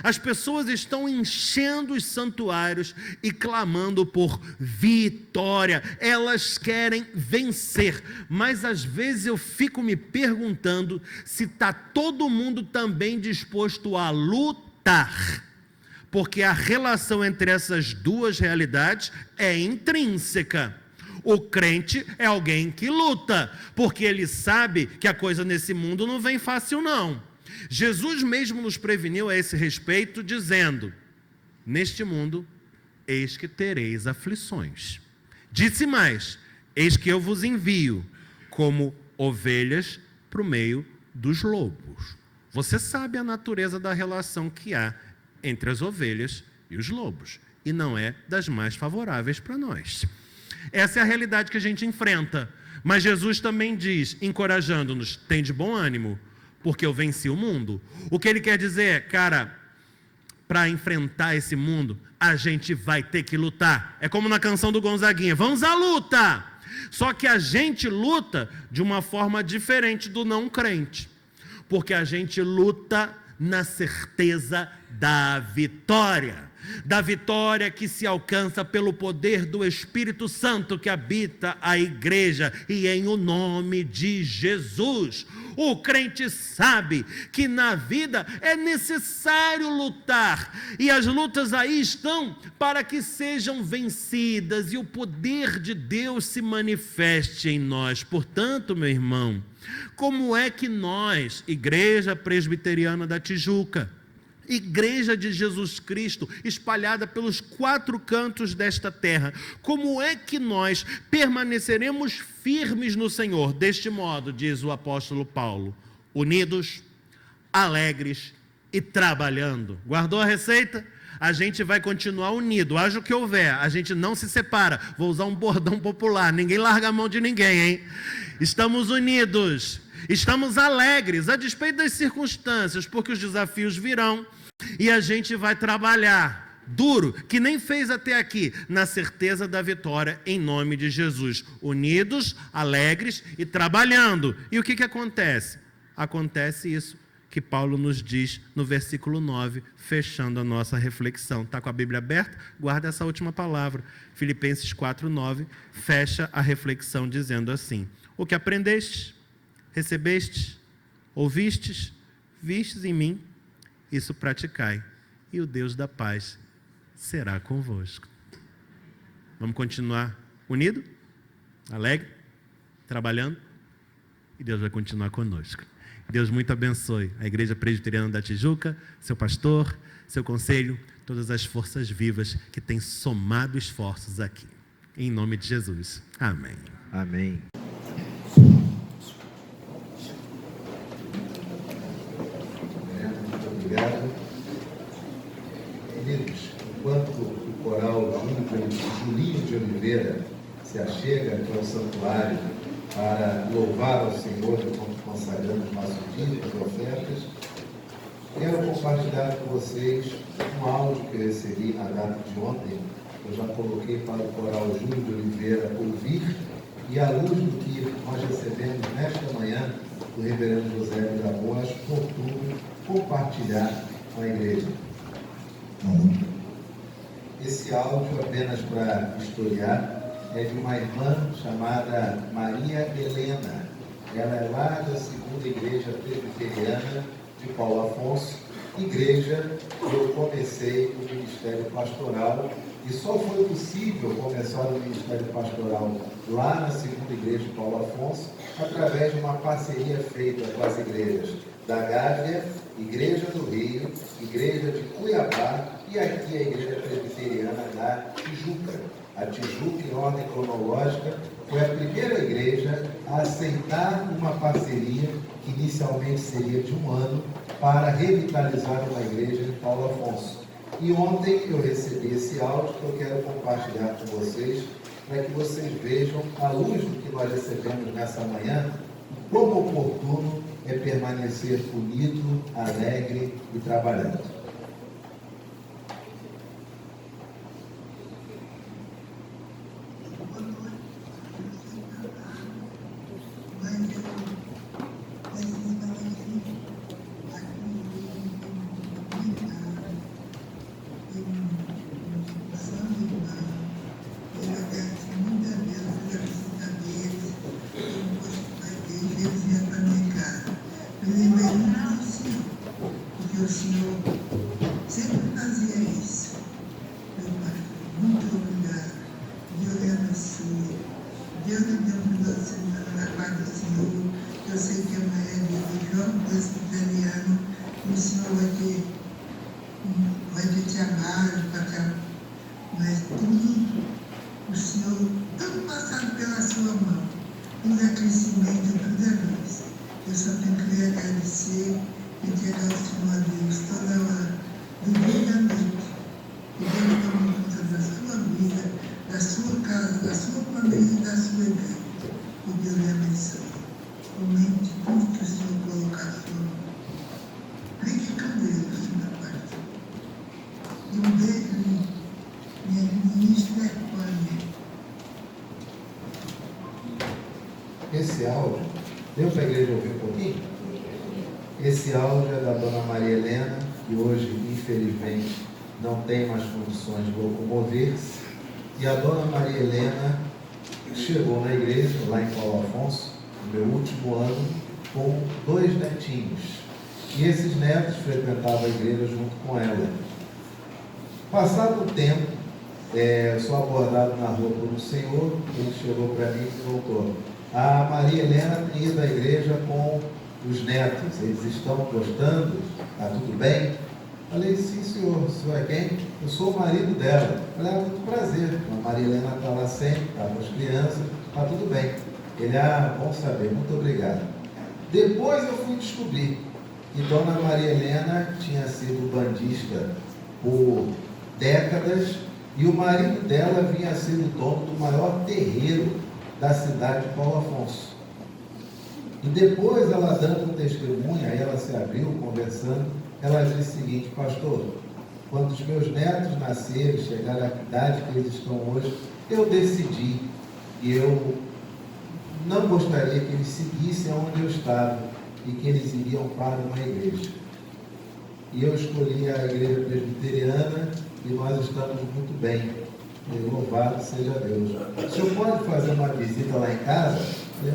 Speaker 5: As pessoas estão enchendo os santuários e clamando por vitória. Elas querem vencer. Mas às vezes eu fico me perguntando se está todo mundo também disposto a lutar. Porque a relação entre essas duas realidades é intrínseca. O crente é alguém que luta, porque ele sabe que a coisa nesse mundo não vem fácil não. Jesus mesmo nos preveniu a esse respeito, dizendo: neste mundo, eis que tereis aflições. Disse mais: eis que eu vos envio como ovelhas para o meio dos lobos. Você sabe a natureza da relação que há entre as ovelhas e os lobos, e não é das mais favoráveis para nós. Essa é a realidade que a gente enfrenta. Mas Jesus também diz, encorajando-nos: tem de bom ânimo, porque eu venci o mundo. O que ele quer dizer é, cara, para enfrentar esse mundo, a gente vai ter que lutar. É como na canção do Gonzaguinha: vamos à luta! Só que a gente luta de uma forma diferente do não crente, porque a gente luta na certeza da vitória que se alcança pelo poder do Espírito Santo que habita a igreja, e em o nome de Jesus. O crente sabe que na vida é necessário lutar, e as lutas aí estão para que sejam vencidas e o poder de Deus se manifeste em nós. Portanto, meu irmão, como é que nós, Igreja Presbiteriana da Tijuca, Igreja de Jesus Cristo, espalhada pelos 4 cantos desta terra, como é que nós permaneceremos firmes no Senhor? Deste modo, diz o apóstolo Paulo: unidos, alegres e trabalhando. Guardou a receita? A gente vai continuar unido, haja o que houver, a gente não se separa. Vou usar um bordão popular: ninguém larga a mão de ninguém, hein? Estamos unidos, estamos alegres, a despeito das circunstâncias, porque os desafios virão, e a gente vai trabalhar duro, que nem fez até aqui, na certeza da vitória, em nome de Jesus. Unidos, alegres e trabalhando. E o que acontece? Acontece isso que Paulo nos diz no versículo 9, fechando a nossa reflexão. Está com a Bíblia aberta? Guarda essa última palavra. Filipenses 4:9 fecha a reflexão dizendo assim: o que aprendestes, recebestes, ouvistes, vistes em mim, isso praticai, e o Deus da paz será convosco. Vamos continuar unido, alegre, trabalhando, e Deus vai continuar conosco. Deus muito abençoe a Igreja Presbiteriana da Tijuca, seu pastor, seu conselho, todas as forças vivas que têm somado esforços aqui. Em nome de Jesus. Amém.
Speaker 2: Amém.
Speaker 1: Obrigado. Queridos, enquanto o coral Julinho de Oliveira se achega aqui ao santuário para louvar ao Senhor enquanto consagramos nosso dízimo e ofertas, quero compartilhar com vocês um áudio que eu recebi na data de ontem. Eu já coloquei para o coral Júlio de Oliveira ouvir, e à luz do que nós recebemos nesta manhã do reverendo José Mirabô, acho oportuno compartilhar com a igreja. Esse áudio, apenas para historiar, é de uma irmã chamada Maria Helena. Ela é lá da segunda igreja presbiteriana de Paulo Afonso, igreja que eu comecei o ministério pastoral, e só foi possível começar o ministério pastoral lá na segunda igreja de Paulo Afonso através de uma parceria feita com as igrejas da Gávea, Igreja do Rio, Igreja de Cuiabá e aqui a Igreja Presbiteriana da Tijuca. A Tijuca, em ordem cronológica, foi a primeira igreja a aceitar uma parceria que inicialmente seria de 1 ano para revitalizar uma igreja em Paulo Afonso. E ontem eu recebi esse áudio que eu quero compartilhar com vocês, para que vocês vejam, à luz do que nós recebemos nessa manhã, como oportuno é permanecer unido, alegre e trabalhando.
Speaker 6: O Senhor sempre fazia isso. Meu pastor, muito obrigado. Deus abençoe. Deus me dê um final de semana na paz do Senhor. Eu sei que amanhã é dia do João Presbiteriano. O Senhor vai ter trabalho, mas tudo, o Senhor, tudo passado pela sua mão. Tudo é crescimento, tudo é luz. Eu só tenho que lhe agradecer e entregar o Senhor a Deus toda hora, do dia e da noite. E Deus toma conta da sua vida, da sua casa, da sua família e da sua igreja. E Deus lhe abençoe. Aumente tudo que o Senhor colocar na sua mão. Fique com Deus, meu Pai. E um beijo, minha ministra Estefânia.
Speaker 1: Esse áudio, deu para a igreja ouvir um pouquinho? Esse áudio é da dona Maria Helena, que hoje, infelizmente, não tem mais condições de locomover-se. E a dona Maria Helena chegou na igreja, lá em Paulo Afonso, no meu último ano, com 2 netinhos. E esses netos frequentavam a igreja junto com ela. Passado o tempo, sou abordado na rua por um senhor, ele chegou para mim e perguntou: a Maria Helena tem ido à igreja com os netos, eles estão gostando? Está tudo bem? Falei: sim, senhor. O senhor é quem? Eu sou o marido dela. Falei: muito prazer. A Maria Helena está lá sempre, está com as crianças, está tudo bem. Ele: bom saber, muito obrigado. Depois eu fui descobrir que dona Maria Helena tinha sido bandista por décadas e o marido dela vinha a ser o dono do maior terreiro da cidade de Paulo Afonso. E depois, ela dando um testemunho, aí ela se abriu, conversando, ela disse o seguinte: pastor, quando os meus netos nasceram, chegaram à idade que eles estão hoje, eu decidi que eu não gostaria que eles seguissem onde eu estava e que eles iriam para uma igreja. E eu escolhi a igreja presbiteriana e nós estamos muito bem. E louvado seja Deus. O senhor pode fazer uma visita lá em casa?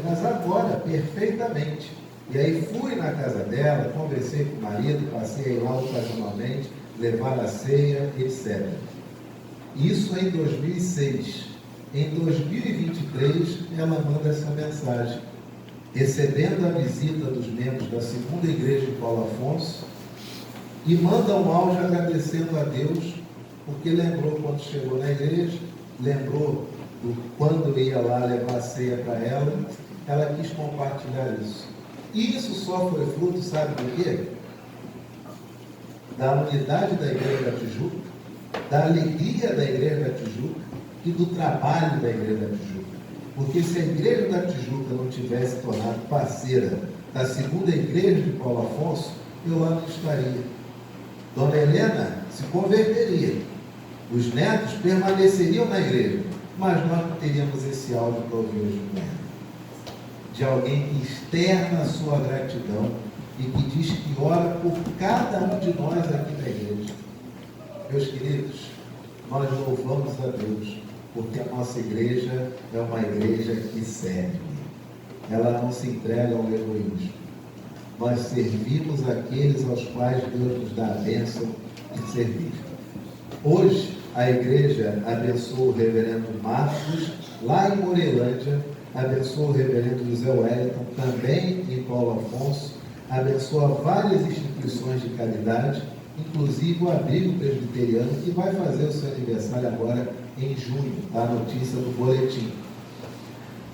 Speaker 1: Mas agora, perfeitamente. E aí fui na casa dela, conversei com o marido, passei lá ocasionalmente, levar a ceia, etc. Isso em 2006. Em 2023, ela manda essa mensagem, recebendo a visita dos membros da segunda igreja de Paulo Afonso, e manda um áudio agradecendo a Deus, porque lembrou quando chegou na igreja, lembrou quando ia lá levar a ceia para ela quis compartilhar isso. E isso só foi fruto, sabe do quê? Da unidade da Igreja da Tijuca, da alegria da Igreja da Tijuca e do trabalho da Igreja da Tijuca. Porque se a Igreja da Tijuca não tivesse tornado parceira da segunda igreja de Paulo Afonso, eu lá não estaria. Dona Helena se converteria. Os netos permaneceriam na igreja, mas nós não teríamos esse áudio para ouvir hoje de manhã. De alguém que externa a sua gratidão e que diz que ora por cada um de nós aqui na igreja. Meus queridos, nós louvamos a Deus, porque a nossa igreja é uma igreja que serve. Ela não se entrega ao egoísmo. Nós servimos aqueles aos quais Deus nos dá a bênção de servir. Hoje, a igreja abençoa o reverendo Marcos, lá em Morelândia, abençoa o reverendo José Wellington, também em Paulo Afonso, abençoa várias instituições de caridade, inclusive o Abrigo Presbiteriano, que vai fazer o seu aniversário agora em junho, está a notícia no boletim.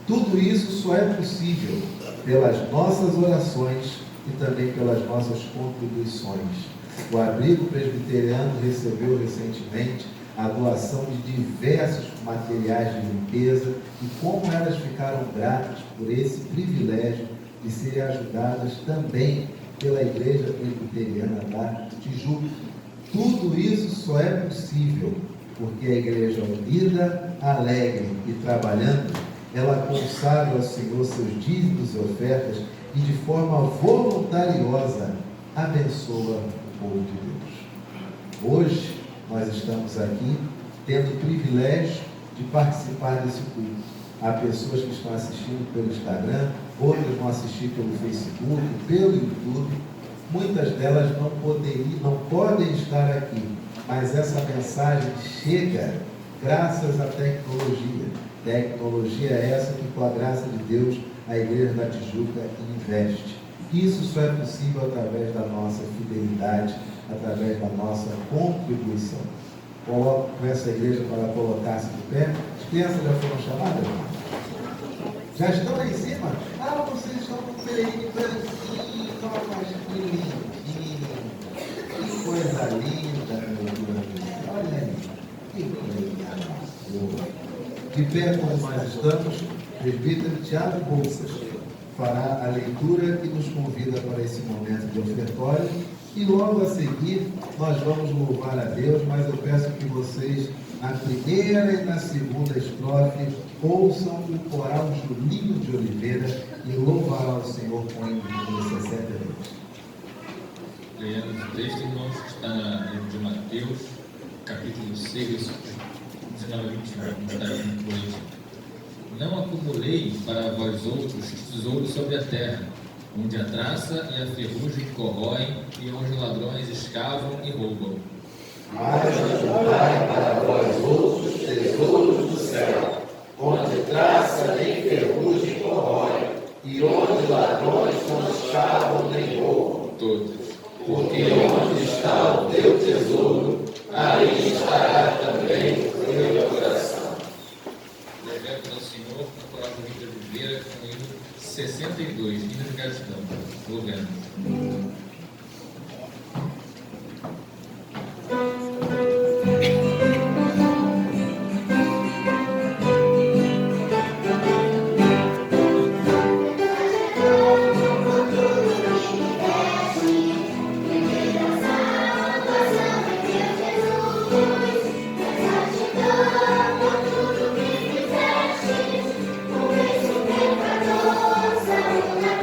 Speaker 1: Tudo isso só é possível pelas nossas orações e também pelas nossas contribuições. O Abrigo Presbiteriano recebeu recentemente a doação de diversos materiais de limpeza e como elas ficaram gratas por esse privilégio e serem ajudadas também pela Igreja Presbiteriana da Tijuca. Tudo isso só é possível porque a igreja unida, alegre e trabalhando, ela consagra ao Senhor seus dízimos e ofertas e de forma voluntariosa abençoa o povo de Deus. Hoje nós estamos aqui tendo o privilégio de participar desse culto. Há pessoas que estão assistindo pelo Instagram, outras vão assistir pelo Facebook, pelo YouTube. Muitas delas não podem estar aqui, mas essa mensagem chega graças à tecnologia. Tecnologia é essa que, com a graça de Deus, a Igreja da Tijuca investe. Isso só é possível através da nossa fidelidade, através da nossa contribuição. Coloco com essa igreja para colocar-se de pé. As crianças já foram chamadas? Já estão lá em cima? Ah, vocês estão no período branquinho, que lindinho. Que coisa linda, meu Deus. Olha aí. Que coisa boa. De pé como nós estamos, o presbítero Tiago Bolsas fará a leitura que nos convida para esse momento de ofertório. E logo a seguir, nós vamos louvar a Deus, mas eu peço que vocês, na primeira e na segunda estrofe, ouçam o coral Julinho de Oliveira e louvará o Senhor com o hino de 62.
Speaker 7: Leemos o texto, irmãos, que está no livro de Mateus, capítulo 6, versículos 19 a 21, está aí no boletim. Não acumuleis para vós outros tesouros sobre a terra, onde a traça e a ferrugem corroem e onde ladrões escavam e roubam.
Speaker 2: Mas ajuntai para vós outros tesouros do céu, onde traça nem ferrugem corrói, e onde ladrões não escavam nem roubam.
Speaker 7: Todos.
Speaker 2: Porque onde está o teu tesouro, aí estará também o teu coração.
Speaker 7: Louvemos ao Senhor na coral do Rio de Oliveira com o hino 62, hino de gratidão. Louvemos.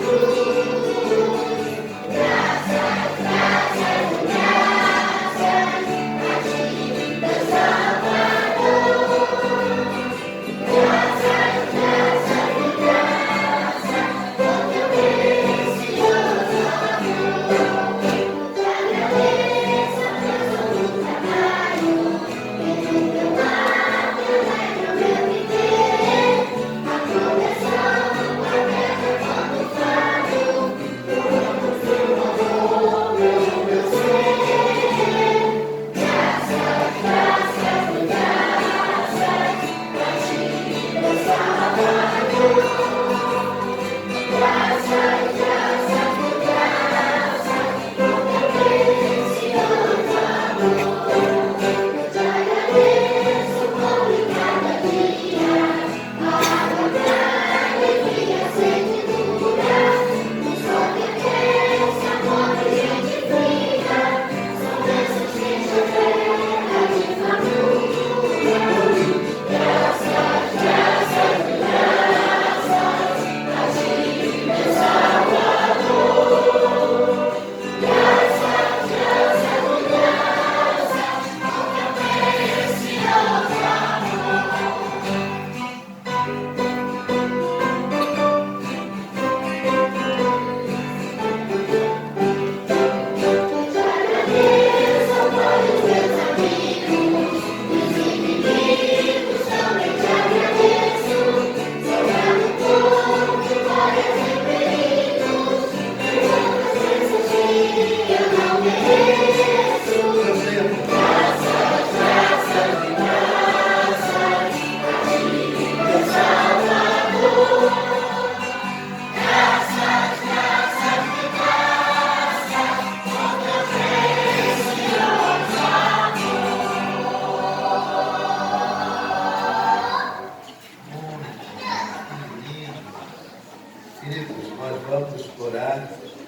Speaker 8: Cruz,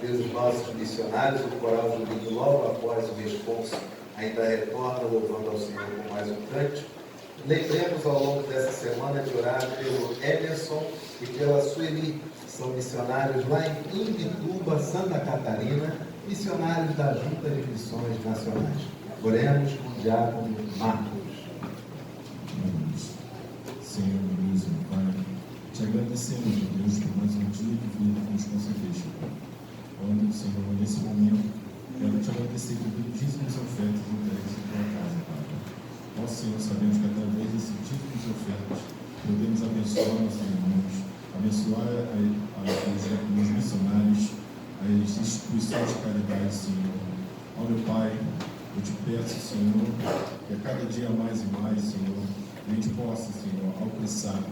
Speaker 1: pelos nossos missionários. O coral Julinho, logo após o responso, ainda retorna louvando ao Senhor com mais um cântico. Lembremos ao longo dessa semana de orar pelo Emerson e pela Sueli, são missionários lá em Imbituba, Santa Catarina, missionários da Junta de Missões Nacionais. Oremos com o diácono Marcos.
Speaker 3: Senhor, Deus e Pai, te agradecemos, Deus, por mais um dia de vida que nos concedeste, Pai. Onde, Senhor, nesse momento, quero te agradecer por todos os dízimos e ofertas entregues em tua casa, Pai. Ó Senhor, sabemos que através desse dízimos e ofertas podemos abençoar nossos irmãos, abençoar os missionários, as instituições de caridade, Senhor. Ó meu Pai, eu te peço, Senhor, que a cada dia mais e mais, Senhor, a gente possa, Senhor, alcançar,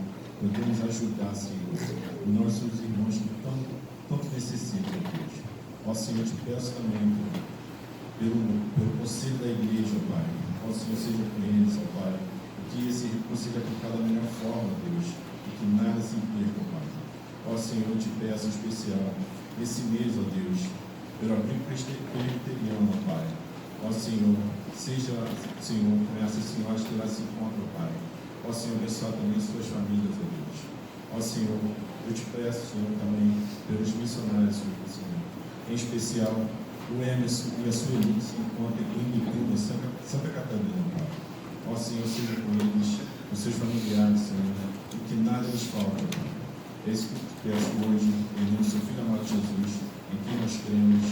Speaker 3: podemos ajudar, Senhor, os nossos irmãos que tanto necessitam, Deus. Ó Senhor, eu te peço também, Pai, pelo conselho da igreja, Pai. Ó Senhor, seja com eles, ó Pai, que esse recurso seja aplicado da melhor forma, Deus, e que nada se perca, Pai. Ó Senhor, eu te peço em especial, nesse mês, ó Deus, pelo abrigo presbiteriano, Pai. Ó Senhor, seja, Senhor, com essa senhora que lá se encontra, Pai. Ó Senhor, abençoa também as suas famílias, ó Deus. Ó Senhor, eu te peço, Senhor, também pelos missionários, Senhor. Em especial, o Emerson e a Sueli se encontram em Imbituba, Santa Catarina, Pai. Ó Senhor, seja com eles, com seus familiares, Senhor, e que nada nos falta, Pai. É isso que eu te peço hoje, em nome do seu Filho amado Jesus, em quem nós cremos.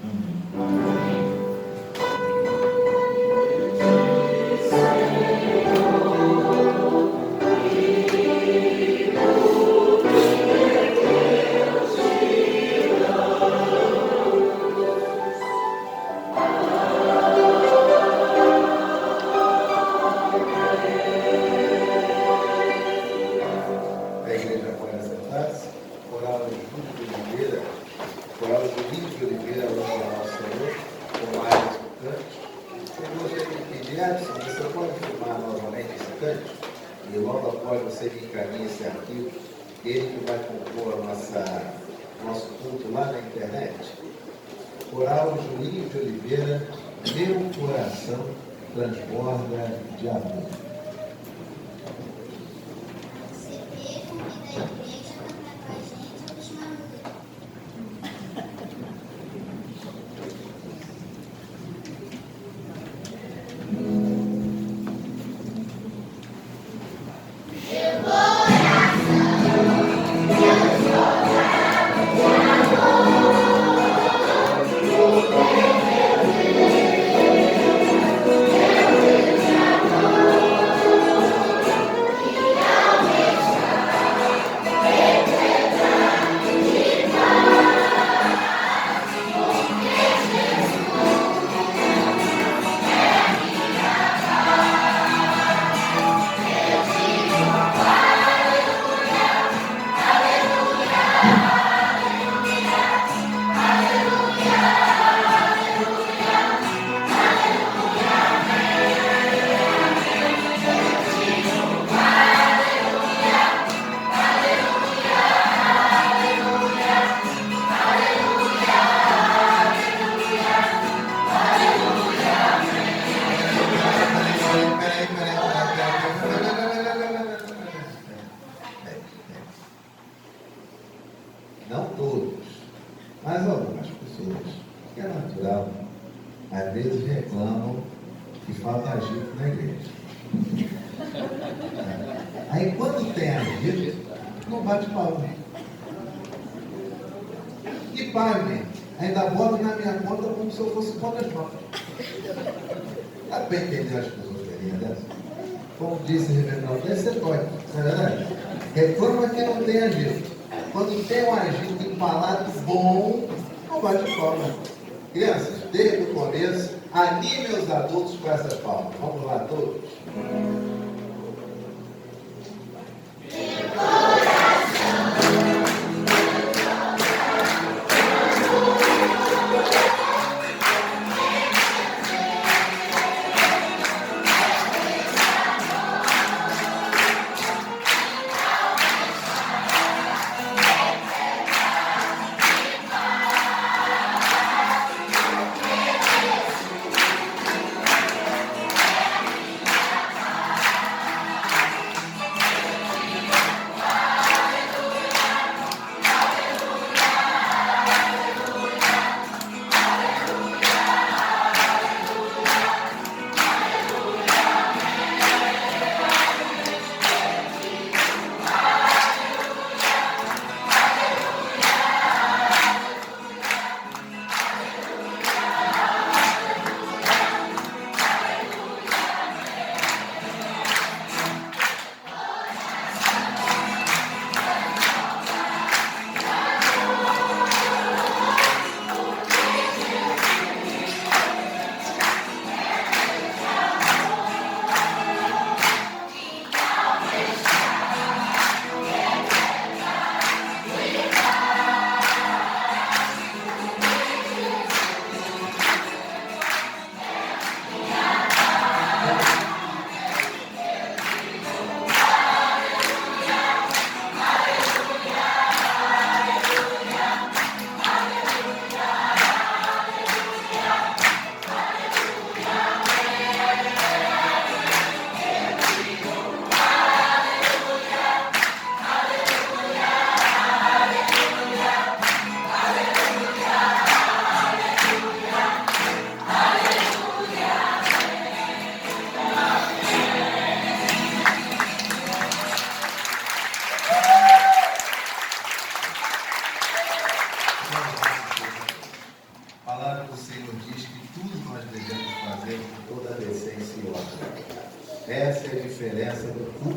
Speaker 3: Amém.
Speaker 1: E logo após você me encaminha esse arquivo, ele que vai compor nosso culto lá na internet. Coral Julinho de Oliveira, meu coração transborda de amor. Não todos, mas algumas pessoas, que é natural, às vezes reclamam que falta agito na igreja. Aí quando tem agito, não bate palma. E pague, ainda bota na minha conta como se eu fosse pôr nas mãos. Dá para entender as pessoas queriam dessa? Como disse o reverendo, deve ser pode, não é verdade? Reclama que não tem agito. Quando tem um agito empalado bom, não bate palma. Crianças, desde o começo, anime os adultos com essas palmas. Vamos lá todos.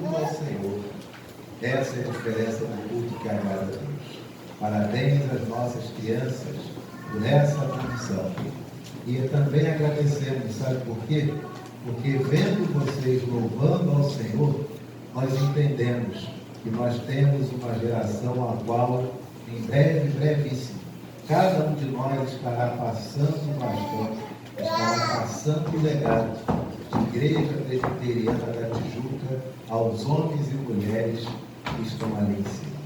Speaker 1: culto ao Senhor. Essa é a diferença do culto que agrada a Deus. Parabéns às nossas crianças por essa condição. E também agradecemos, sabe por quê? Porque vendo vocês louvando ao Senhor, nós entendemos que nós temos uma geração a qual, em breve, brevíssimo, cada um de nós estará passando o bastão, estará passando o legado de Igreja Presbiteriana da Tijuca aos homens e mulheres que estão ali em cima.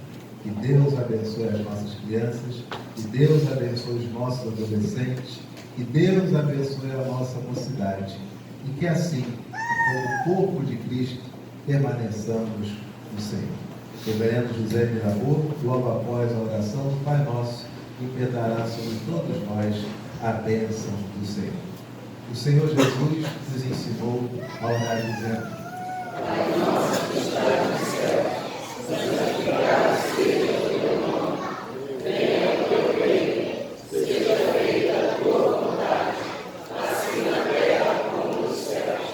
Speaker 1: Que Deus abençoe as nossas crianças, que Deus abençoe os nossos adolescentes, que Deus abençoe a nossa mocidade. E que assim, como corpo de Cristo, permaneçamos no Senhor. Reverendo José Mirabô, logo após a oração do Pai Nosso, impetrará sobre todos nós a bênção do Senhor. O Senhor Jesus nos ensinou a orar dizendo: Pai nosso que estás no céu, santificado seja o teu nome. Venha o teu reino, seja feita a tua vontade, assim na terra como nos céus.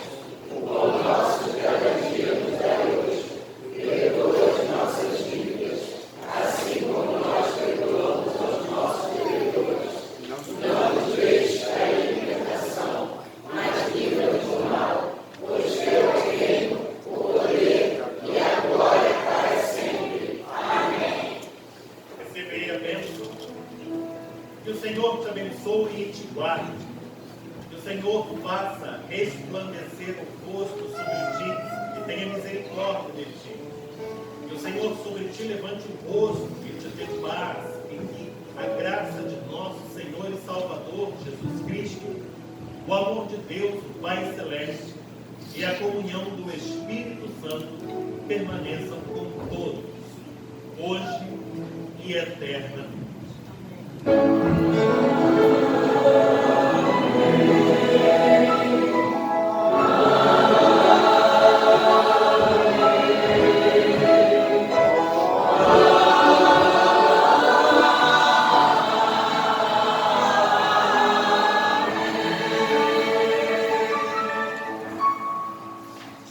Speaker 1: O pão nosso de cada dia nos dá hoje. Perdoa as nossas dívidas, assim como nós perdoamos aos nossos devedores. Não nos deixes cair em tentação, mas livra-nos do mal, pois teu é o reino, o poder e a glória para sempre. Amém.
Speaker 8: Recebei a bênção. Que o Senhor te abençoe e te guarde. Que o Senhor faça resplandecer o rosto sobre ti e tenha misericórdia de ti. Que o Senhor sobre ti levante o rosto e te dê paz. E que a graça de nosso Senhor e Salvador Jesus Cristo, o amor de Deus, o Pai Celeste, e a comunhão do Espírito Santo permaneçam com todos, hoje e eternamente.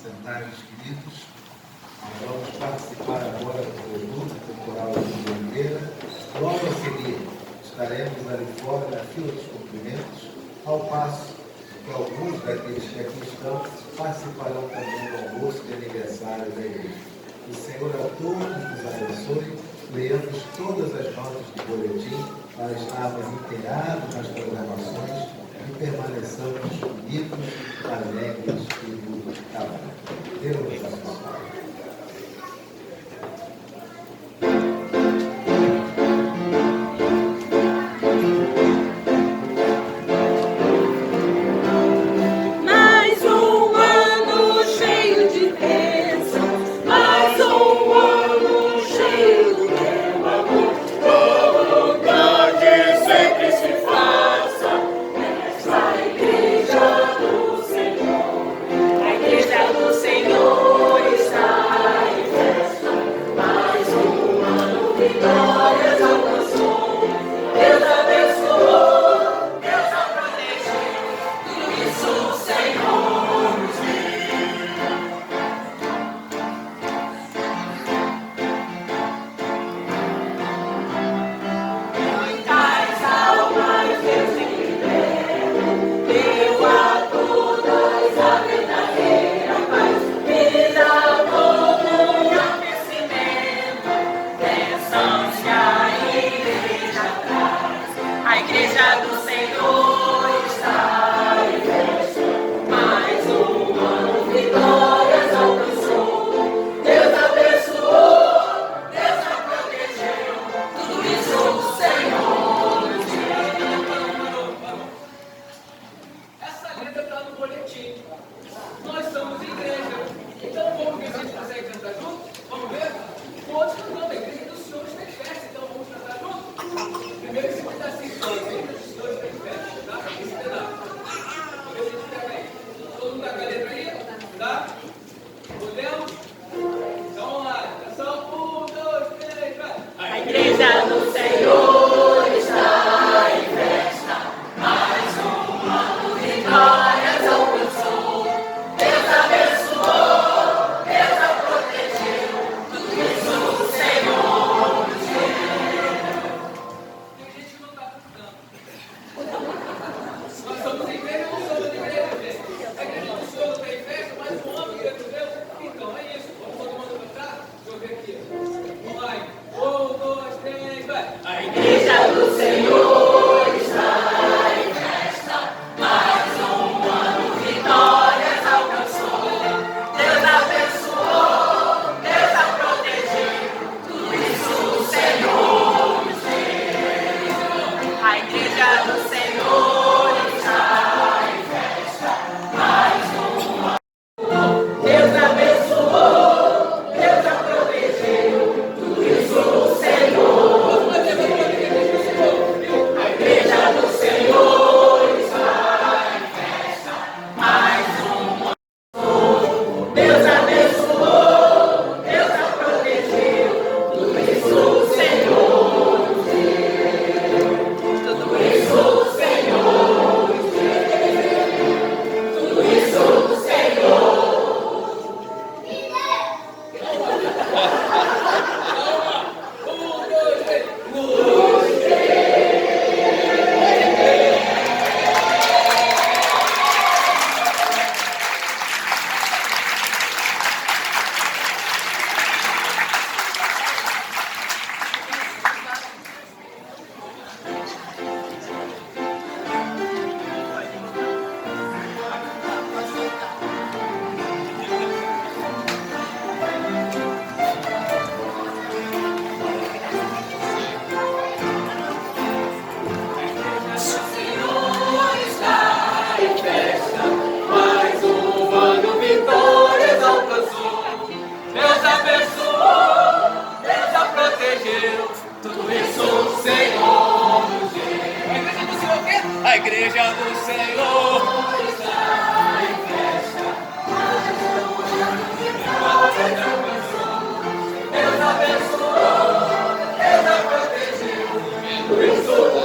Speaker 1: Sentários queridos, nós vamos participar agora do tributo temporal de Oliveira. Logo a seguir, estaremos ali fora na fila dos cumprimentos, ao passo que alguns daqueles que aqui estão participarão também do almoço de aniversário da igreja. O Senhor a todos nos abençoe. Leamos todas as notas do boletim para estarmos inteirados nas programações e permaneçamos unidos, alegres e no trabalho. Deus nos abençoe.
Speaker 9: Mais um ano cheio de bênçãos, mais um ano cheio do teu amor. Tua vontade sempre se faça nesta igreja do Senhor. A igreja do Senhor está em festa. Mais um ano vitórias alcançou. Deus abençoou, Deus a protegeu. Tudo isso o Senhor nos deu. Muitas almas Deus liberou, deu a todas a verdadeira paz, vida, comunhão, crescimento, bênçãos que a igreja traz. A igreja do Senhor está em festa. Mais um ano vitórias alcançou. Deus abençoou, Deus a protegeu. Tudo isso o Senhor nos deu.
Speaker 10: Essa letra está no boletim. Nós somos igreja. Então vamos ver se a gente consegue cantar junto? Vamos ver? Todos cantando, a igreja do Senhor está em festa. Então vamos cantar junto? Primeiro esse pedacinho, a igreja do Senhor está em festa, tá? Esse pedaço. Vamos ver se a gente pega aí. Todo mundo tá com a letra aí? Tá? Podemos? Então vamos lá. Atenção, 1, 2, 3, vai.
Speaker 9: A igreja do Senhor está em festa. Mais um ano vitórias alcançou. Deus abençoou, Deus a protegeu.
Speaker 10: Deus abençoou, Deus a protegeu. Tudo isso o Senhor nos deu. A igreja do Senhor o quê? A igreja do Senhor está em festa. Deus abençoou, Deus a protegeu. Tudo isso